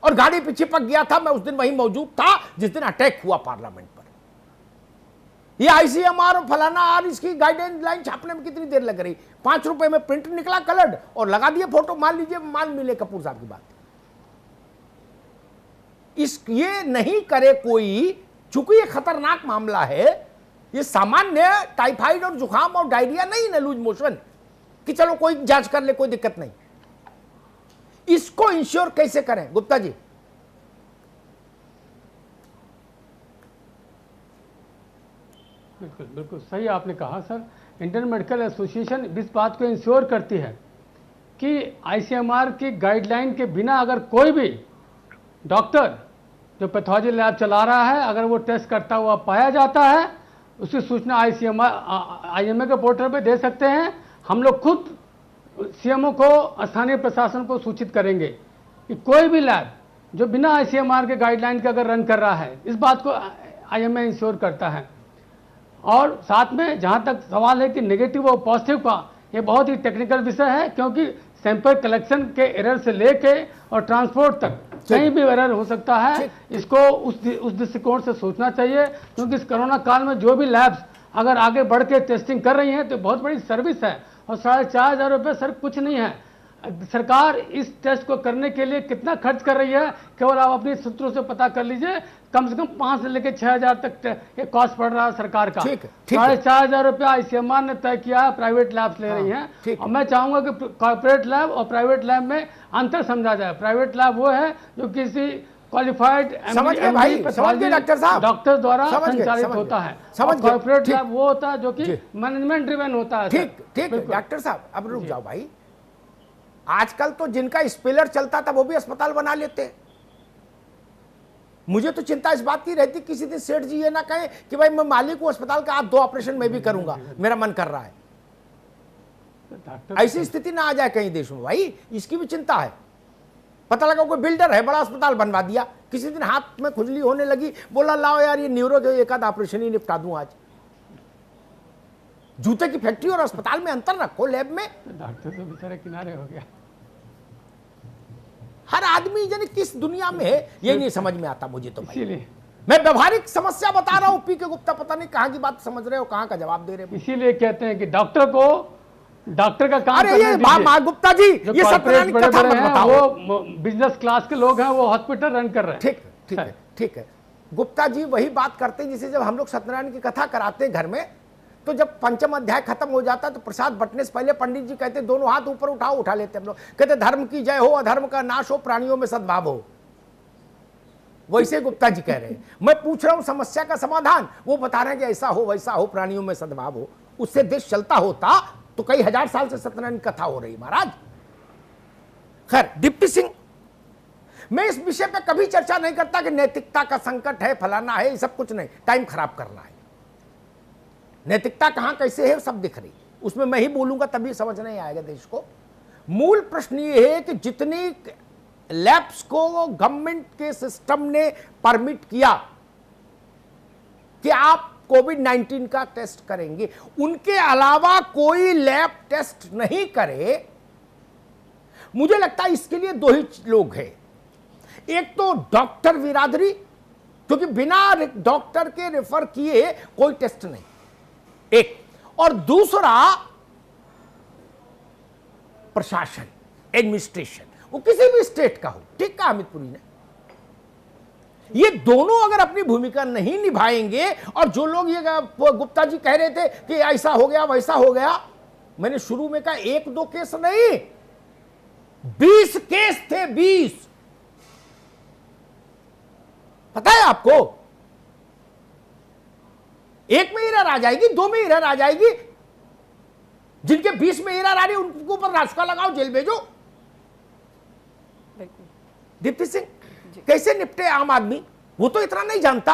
और गाड़ी पे चिपक गया था। मैं उस दिन वहीं मौजूद था जिस दिन अटैक हुआ पार्लियामेंट पर। ये आईसीएमआर और फलाना और इसकी गाइडलाइन लाइन छापने में कितनी देर लग रही? 5 रुपए में प्रिंट निकला कलर्ड और लगा दिए फोटो। मान लीजिए मान मिले कपूर साहब की बात, ये नहीं करे कोई, चूंकि ये खतरनाक मामला है। ये सामान्य टाइफाइड और जुकाम और डायरिया नहीं है, लूज मोशन, कि चलो कोई जांच कर ले, कोई दिक्कत नहीं। इसको इंश्योर कैसे करें गुप्ता जी? बिल्कुल बिल्कुल सही आपने कहा सर। इंडियन मेडिकल एसोसिएशन इस बात को इंश्योर करती है कि आईसीएमआर की गाइडलाइन के बिना अगर कोई भी डॉक्टर जो पैथोलॉजी लैब चला रहा है, अगर वो टेस्ट करता हुआ पाया जाता है, उसकी सूचना IMA के पोर्टल पे दे सकते हैं। हम लोग खुद CMO को, स्थानीय प्रशासन को सूचित करेंगे कि कोई भी लैब जो बिना ICMR के गाइडलाइन के अगर रन कर रहा है, इस बात को IMA इंश्योर करता है। और साथ में जहाँ तक सवाल है कि नेगेटिव और पॉजिटिव का, ये बहुत ही टेक्निकल विषय है, क्योंकि सैंपल कलेक्शन के एरर से लेके और ट्रांसपोर्ट तक कहीं भी एरर हो सकता है। इसको उस दृष्टिकोण से सोचना चाहिए, क्योंकि इस कोरोना काल में जो भी लैब्स अगर आगे बढ़ के टेस्टिंग कर रही हैं तो बहुत बड़ी सर्विस है। और 4,500 रुपये सर कुछ नहीं है। सरकार इस टेस्ट को करने के लिए कितना खर्च कर रही है, केवल आप अपने सूत्रों से पता कर लीजिए। कम से कम 5 से लेकर 6,000 तक ये कॉस्ट पड़ रहा है सरकार का। 4,500 रुपया ICMR ने तय किया है, प्राइवेट लैब्स ले रही हैं। और मैं चाहूंगा कि कॉर्पोरेट लैब और प्राइवेट लैब में अंतर समझा जाए। प्राइवेट लैब वो है जो किसी क्वालिफाइड डॉक्टर साहब, डॉक्टर द्वारा संचालित होता है। कॉर्पोरेट लैब वो होता है जो कि मैनेजमेंट ड्रिवन होता है। ठीक डॉक्टर साहब, अब रुक जाओ भाई। आजकल तो जिनका स्पेलर चलता था वो भी अस्पताल बना लेते हैं। मुझे तो चिंता इस बात की रहती, किसी दिन सेठ जी ये ना कहें कि भाई मैं मालिक हूं अस्पताल का, आप 2 ऑपरेशन मैं भी करूंगा, मेरा मन कर रहा है। ऐसी स्थिति ना आ जाए कहीं देश में भाई, इसकी भी चिंता है। पता लगा कोई बिल्डर है, बड़ा अस्पताल बनवा दिया, किसी दिन हाथ में खुजली होने लगी, बोला लाओ यार ये न्यूरो के एक आध ऑपरेशन ही निपटा दूं आज। जूते की फैक्ट्री और अस्पताल में अंतर रखो। लैब में डॉक्टर तो बेचारे किनारे हो गया। हर आदमी यानी किस दुनिया में है ये नहीं समझ में आता मुझे तो भाई। मैं व्यवहारिक समस्या बता रहा हूं, पी के गुप्ता पता नहीं कहां की बात समझ रहे हो, कहां का जवाब दे रहे हो। इसीलिए कहते हैं कि डॉक्टर का काम अरे ये गुप्ता जी, ये सत्यनारायण की कथा मत बताओ। वो बिजनेस क्लास के लोग हैं, वो हॉस्पिटल रन कर रहे हैं। ठीक है गुप्ता जी वही बात करते हैं जिसे जब हम लोग सत्यनारायण की कथा कराते हैं घर में, तो जब पंचम अध्याय खत्म हो जाता है तो प्रसाद बंटने से पहले पंडित जी कहते दोनों हाथ ऊपर उठाओ, उठा लेते हम लोग, कहते धर्म की जय हो, अधर्म का नाश हो, प्राणियों में सद्भाव हो। वैसे गुप्ता जी कह रहे हैं। मैं पूछ रहा हूं समस्या का समाधान, वो बता रहे हैं कि ऐसा हो वैसा हो, प्राणियों में सद्भाव हो। उससे देश चलता होता तो कई हजार साल से सत्यनारायण की कथा हो रही महाराज। खैर डिप्टी सिंह, मैं इस विषय पर कभी चर्चा नहीं करता कि नैतिकता का संकट है, फलाना है, सब कुछ नहीं, टाइम खराब करना है। नैतिकता कहां कैसे है सब दिख रही, उसमें मैं ही बोलूंगा तभी समझ नहीं आएगा देश को। मूल प्रश्न ये है कि जितनी लैब्स को गवर्नमेंट के सिस्टम ने परमिट किया कि आप कोविड-19 का टेस्ट करेंगे, उनके अलावा कोई लैब टेस्ट नहीं करे। मुझे लगता है इसके लिए 2 ही लोग हैं। एक तो डॉक्टर बिरादरी, क्योंकि बिना डॉक्टर के रेफर किए कोई टेस्ट नहीं, एक, और दूसरा प्रशासन, एडमिनिस्ट्रेशन, वो किसी भी स्टेट का हो। ठीक कहा अमित पुरी ने, ये दोनों अगर अपनी भूमिका नहीं निभाएंगे, और जो लोग ये गुप्ता जी कह रहे थे कि ऐसा हो गया वैसा हो गया, मैंने शुरू में कहा 1-2 केस नहीं, 20 केस थे, 20। पता है आपको, 1 में एरर आ जाएगी, 2 में एरर आ जाएगी, जिनके 20 में एरर आ रही है उनके ऊपर रास्ता लगाओ, जेल भेजो। दीप्ति सिंह कैसे निपटे आम आदमी, वो तो इतना नहीं जानता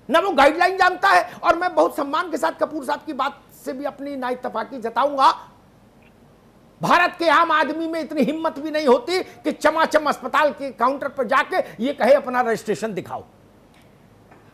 ना, वो गाइडलाइन जानता है। और मैं बहुत सम्मान के साथ कपूर साहब की बात से भी अपनी नाइतफाकी जताऊंगा, भारत के आम आदमी में इतनी हिम्मत भी नहीं होती कि चमाचम अस्पताल के काउंटर पर जाके ये कहे अपना रजिस्ट्रेशन दिखाओ।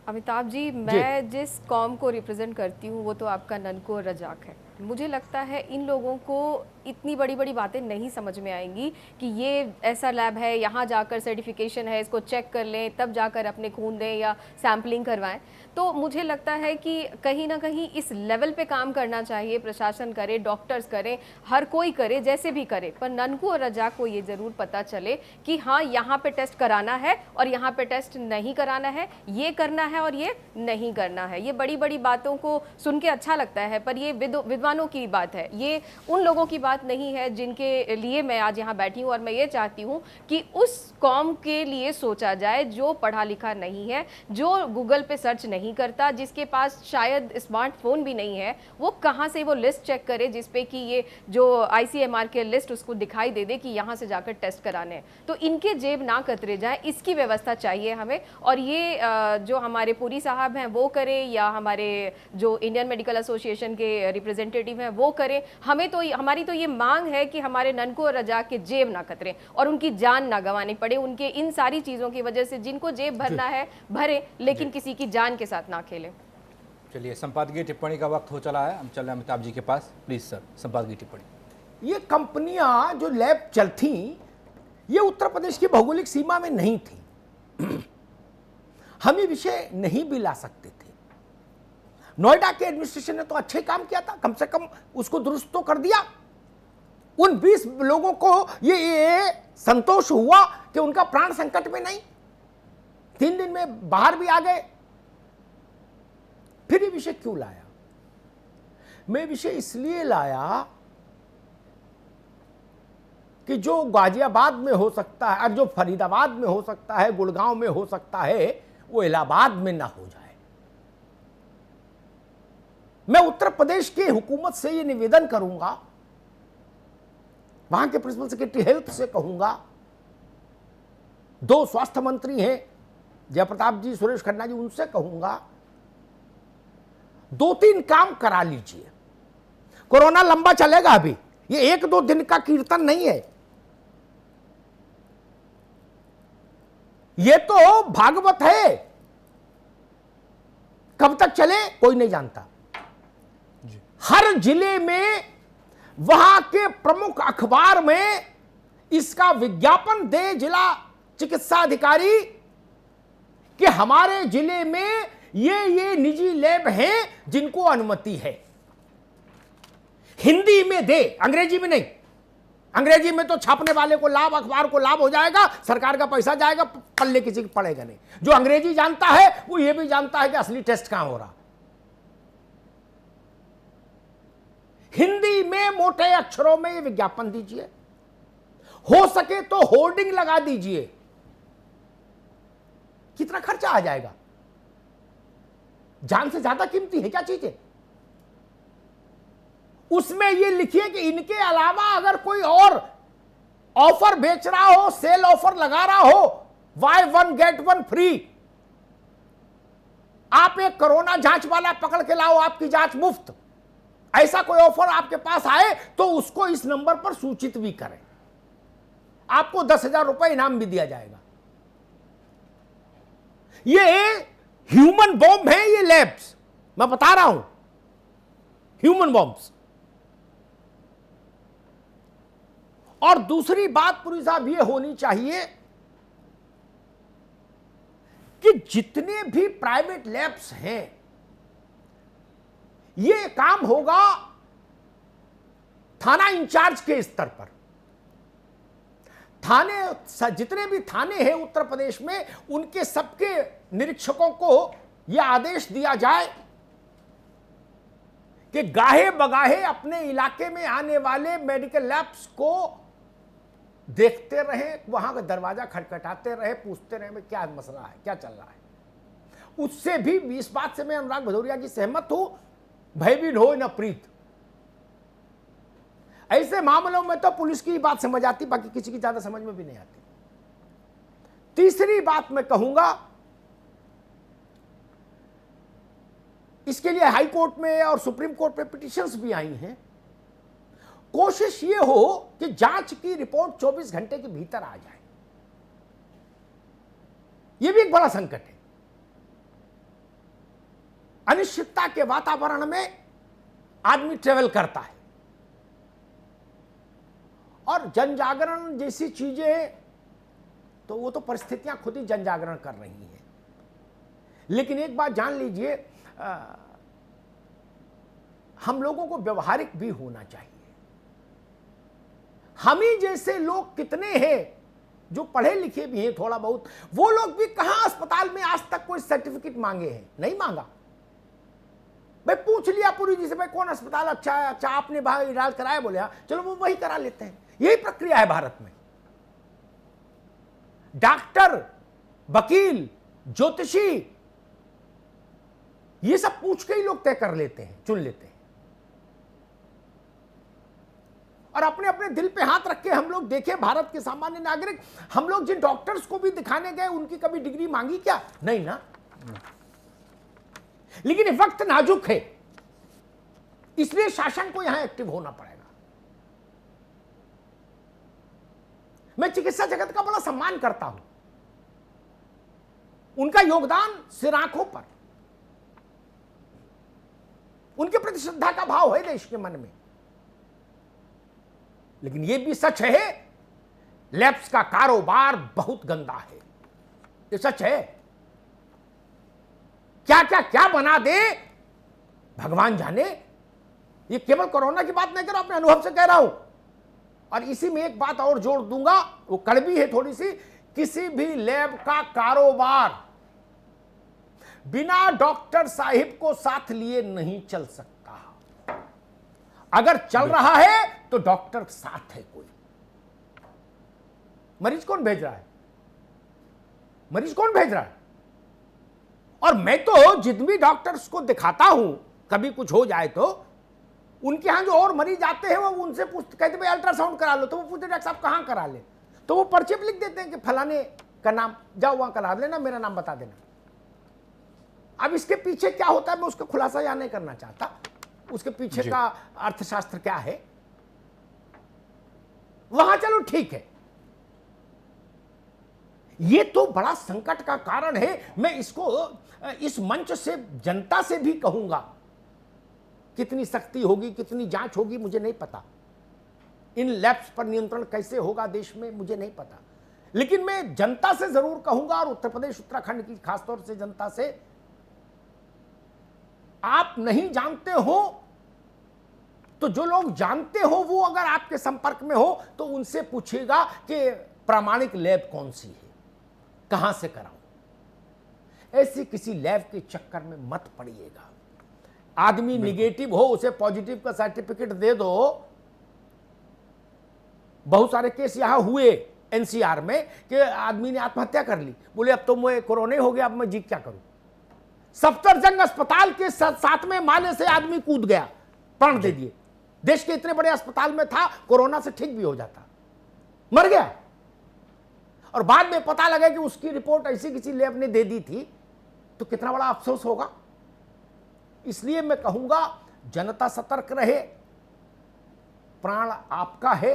अमिताभ जी, मैं जिस कौम को रिप्रेजेंट करती हूँ वो तो आपका ननको और रजाक है। मुझे लगता है इन लोगों को इतनी बड़ी बड़ी बातें नहीं समझ में आएंगी कि ये ऐसा लैब है, यहाँ जाकर सर्टिफिकेशन है, इसको चेक कर लें, तब जाकर अपने खून दें या सैम्पलिंग करवाएं। तो मुझे लगता है कि कहीं ना कहीं इस लेवल पे काम करना चाहिए, प्रशासन करे, डॉक्टर्स करें, हर कोई करे, जैसे भी करे, पर ननको और रजाक को ये ज़रूर पता चले कि हाँ यहाँ पे टेस्ट कराना है और यहाँ पे टेस्ट नहीं कराना है, ये करना है और ये नहीं करना है। ये बड़ी बड़ी बातों को सुन के अच्छा लगता है, पर ये विद्वानों की बात है, ये उन लोगों की बात बात नहीं है जिनके लिए मैं आज यहाँ बैठी हूँ, और मैं ये चाहती हूँ कि उस कौम के लिए सोचा जाए जो पढ़ा लिखा नहीं है, जो गूगल पे सर्च नहीं करता, जिसके पास शायद स्मार्टफोन भी नहीं है, वो कहाँ से वो लिस्ट चेक करे जिसपे कि ये जो ICMR के लिस्ट उसको दिखाई दे दे कि यहाँ से जाकर टेस्ट कराने हैं। तो इनके जेब ना कतरे जाए, इसकी व्यवस्था चाहिए हमें। और ये जो हमारे पुरी साहब हैं वो करें, या हमारे जो इंडियन मेडिकल एसोसिएशन के रिप्रेजेंटेटिव हैं वो करें। हमें तो हमारी तो ये मांग है कि हमारे ननको और रजा के जेब ना कतरे और उनकी जान ना गंवानी पड़े। उनके इन सारी चीज़ों की वजह से जिनको जेब भरना है भरे, लेकिन किसी की जान के साथ ना खेले। चलिए, संपादकीय टिप्पणी का वक्त हो चला है, हम चल रहे हैं अमिताभ जी के पास। प्लीज सर, संपादकीय टिप्पणी। ये कंपनियां जो लैब चलती, ये उत्तर प्रदेश की भौगोलिक सीमा में नहीं थी। हम ये विषय नहीं भी ला सकते थे। नोएडा के एडमिनिस्ट्रेशन ने तो अच्छे काम किया था, कम से कम उसको दुरुस्त तो कर दिया। उन 20 लोगों को ये संतोष हुआ कि उनका प्राण संकट में नहीं, 3 दिन में बाहर भी आ गए। फिर ये विषय क्यों लाया? मैं विषय इसलिए लाया कि जो गाजियाबाद में हो सकता है और जो फरीदाबाद में हो सकता है, गुड़गांव में हो सकता है, वो इलाहाबाद में ना हो जाए। मैं उत्तर प्रदेश की हुकूमत से ये निवेदन करूंगा, वहां के प्रिंसिपल सेक्रेटरी हेल्थ से कहूंगा, 2 स्वास्थ्य मंत्री हैं जयप्रताप जी, सुरेश खन्ना जी, उनसे कहूंगा 2-3 काम करा लीजिए। कोरोना लंबा चलेगा, अभी ये 1-2 दिन का कीर्तन नहीं है। ये तो भागवत है, कब तक चले कोई नहीं जानता। हर जिले में, वहां के प्रमुख अखबार में इसका विज्ञापन दे जिला चिकित्सा अधिकारी कि हमारे जिले में ये निजी लैब हैं जिनको अनुमति है। हिंदी में दे, अंग्रेजी में नहीं। अंग्रेजी में तो छापने वाले को लाभ, अखबार को लाभ हो जाएगा, सरकार का पैसा जाएगा, पल्ले किसी को पड़ेगा नहीं। जो अंग्रेजी जानता है वो ये भी जानता है कि असली टेस्ट कहां हो रहा। हिंदी में मोटे अक्षरों में ये विज्ञापन दीजिए, हो सके तो होर्डिंग लगा दीजिए। कितना खर्चा आ जाएगा? जान से ज्यादा कीमती है क्या चीजें? उसमें ये लिखिए कि इनके अलावा अगर कोई और ऑफर बेच रहा हो, सेल ऑफर लगा रहा हो, बाय 1 गेट 1 फ्री, आप एक कोरोना जांच वाला पकड़ के लाओ, आपकी जांच मुफ्त, ऐसा कोई ऑफर आपके पास आए तो उसको इस नंबर पर सूचित भी करें, आपको 10,000 रुपए इनाम भी दिया जाएगा। ये ह्यूमन बॉम्ब है, ये लैब्स, मैं बता रहा हूं, ह्यूमन बॉम्ब्स। और दूसरी बात पुरी साहब ये होनी चाहिए कि जितने भी प्राइवेट लैब्स हैं, ये काम होगा थाना इंचार्ज के स्तर पर। थाने, जितने भी थाने हैं उत्तर प्रदेश में, उनके सबके निरीक्षकों को यह आदेश दिया जाए कि गाहे बगाहे अपने इलाके में आने वाले मेडिकल लैब्स को देखते रहे, वहां का दरवाजा खटखटाते रहे, पूछते रहे में क्या मसला है, क्या चल रहा है। उससे भी इस बात से मैं अनुराग भदौरिया की सहमत हूं, भयभीत हो न प्रीत। ऐसे मामलों में तो पुलिस की बात समझ आती, बाकी किसी की ज्यादा समझ में भी नहीं आती। तीसरी बात मैं कहूंगा, इसके लिए हाई कोर्ट में और सुप्रीम कोर्ट में पिटीशंस भी आई हैं। कोशिश ये हो कि जांच की रिपोर्ट 24 घंटे के भीतर आ जाए। यह भी एक बड़ा संकट है। अनिश्चितता के वातावरण में आदमी ट्रेवल करता है, और जन जागरण जैसी चीजें, तो वो तो परिस्थितियां खुद ही जन जागरण कर रही हैं। लेकिन एक बात जान लीजिए, हम लोगों को व्यवहारिक भी होना चाहिए। हम ही जैसे लोग कितने हैं जो पढ़े लिखे भी हैं थोड़ा बहुत, वो लोग भी कहां अस्पताल में आज तक कोई सर्टिफिकेट मांगे हैं? नहीं मांगा। भाई पूछ लिया पुरी जी से, भाई कौन अस्पताल अच्छा है, अच्छा आपने भाई इलाज कराया, बोले हाँ, चलो वो वही करा लेते हैं। यही प्रक्रिया है भारत में। डॉक्टर, वकील, ज्योतिषी, ये सब पूछ के ही लोग तय कर लेते हैं, चुन लेते हैं। और अपने अपने दिल पे हाथ रख के हम लोग देखें, भारत के सामान्य नागरिक, हम लोग जिन डॉक्टर्स को भी दिखाने गए उनकी कभी डिग्री मांगी क्या? नहीं ना। लेकिन ये वक्त नाजुक है, इसलिए शासन को यहां एक्टिव होना पड़ेगा। मैं चिकित्सा जगत का बड़ा सम्मान करता हूं, उनका योगदान सिर आंखों पर, उनके प्रति श्रद्धा का भाव है देश के मन में। लेकिन यह भी सच है, लैब्स का कारोबार बहुत गंदा है, ये सच है। क्या क्या क्या बना दे भगवान जाने। ये केवल कोरोना की बात नहीं कर रहा, अपने अनुभव से कह रहा हूं। और इसी में एक बात और जोड़ दूंगा, वो कड़वी है थोड़ी सी, किसी भी लैब का कारोबार बिना डॉक्टर साहिब को साथ लिए नहीं चल सकता। अगर चल रहा है तो डॉक्टर साथ है कोई। मरीज कौन भेज रहा है? मरीज कौन भेज रहा है? और मैं तो जितने डॉक्टर्स को दिखाता हूं, कभी कुछ हो जाए तो उनके यहां जो और मरीज आते हैं वो उनसे पूछते, कहते भाई अल्ट्रासाउंड करा लो, तो वो पूछते डॉक्टर साहब कहां करा ले, तो वो पर्चे पे लिख देते हैं कि फलाने का नाम, जाओ वहां करा लेना, मेरा नाम बता देना। अब इसके पीछे क्या होता है मैं उसका खुलासा यहां नहीं करना चाहता, उसके पीछे का अर्थशास्त्र क्या है वहां चलो ठीक है। ये तो बड़ा संकट का कारण है। मैं इसको इस मंच से जनता से भी कहूंगा, कितनी सख्ती होगी, कितनी जांच होगी मुझे नहीं पता, इन लैब्स पर नियंत्रण कैसे होगा देश में मुझे नहीं पता, लेकिन मैं जनता से जरूर कहूंगा, और उत्तर प्रदेश उत्तराखंड की खासतौर से जनता से, आप नहीं जानते हो तो जो लोग जानते हो वो अगर आपके संपर्क में हो तो उनसे पूछिएगा कि प्रामाणिक लैब कौन सी है, कहां से कराऊं। ऐसी किसी लैब के चक्कर में मत पड़िएगा। आदमी निगेटिव हो, उसे पॉजिटिव का सर्टिफिकेट दे दो। बहुत सारे केस यहां हुए एनसीआर में कि आदमी ने आत्महत्या कर ली, बोले अब तो मैं कोरोना हो गया, अब मैं जी क्या करूं। सफदरजंग अस्पताल के साथ में माले से आदमी कूद गया, प्राण दे दिए। देश के इतने बड़े अस्पताल में था, कोरोना से ठीक भी हो जाता, मर गया। और बाद में पता लगा कि उसकी रिपोर्ट ऐसी किसी लैब ने दे दी थी, तो कितना बड़ा अफसोस होगा। इसलिए मैं कहूंगा जनता सतर्क रहे, प्राण आपका है,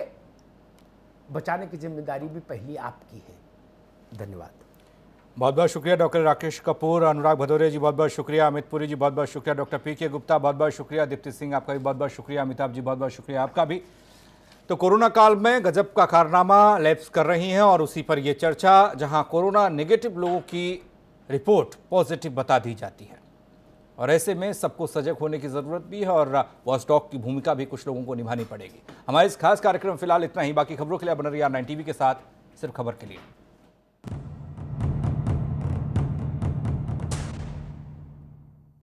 बचाने की जिम्मेदारी भी पहली आपकी है। धन्यवाद। बहुत बहुत शुक्रिया डॉक्टर राकेश कपूर, अनुराग भदौरिया जी बहुत बहुत शुक्रिया, अमित पुरी जी बहुत बहुत शुक्रिया, डॉक्टर पीके गुप्ता बहुत बहुत शुक्रिया, दीप्ति सिंह आपका भी बहुत बहुत शुक्रिया, अमिताभ जी बहुत बहुत शुक्रिया आपका भी। तो कोरोना काल में गजब का कारनामा लैब्स कर रही हैं और उसी पर यह चर्चा, जहां कोरोना नेगेटिव लोगों की रिपोर्ट पॉजिटिव बता दी जाती है। और ऐसे में सबको सजग होने की ज़रूरत भी है और वॉचडॉग की भूमिका भी कुछ लोगों को निभानी पड़ेगी। हमारे इस खास कार्यक्रम में फिलहाल इतना ही। बाकी खबरों के लिए बने रहिए R9 TV के साथ, सिर्फ खबर के लिए।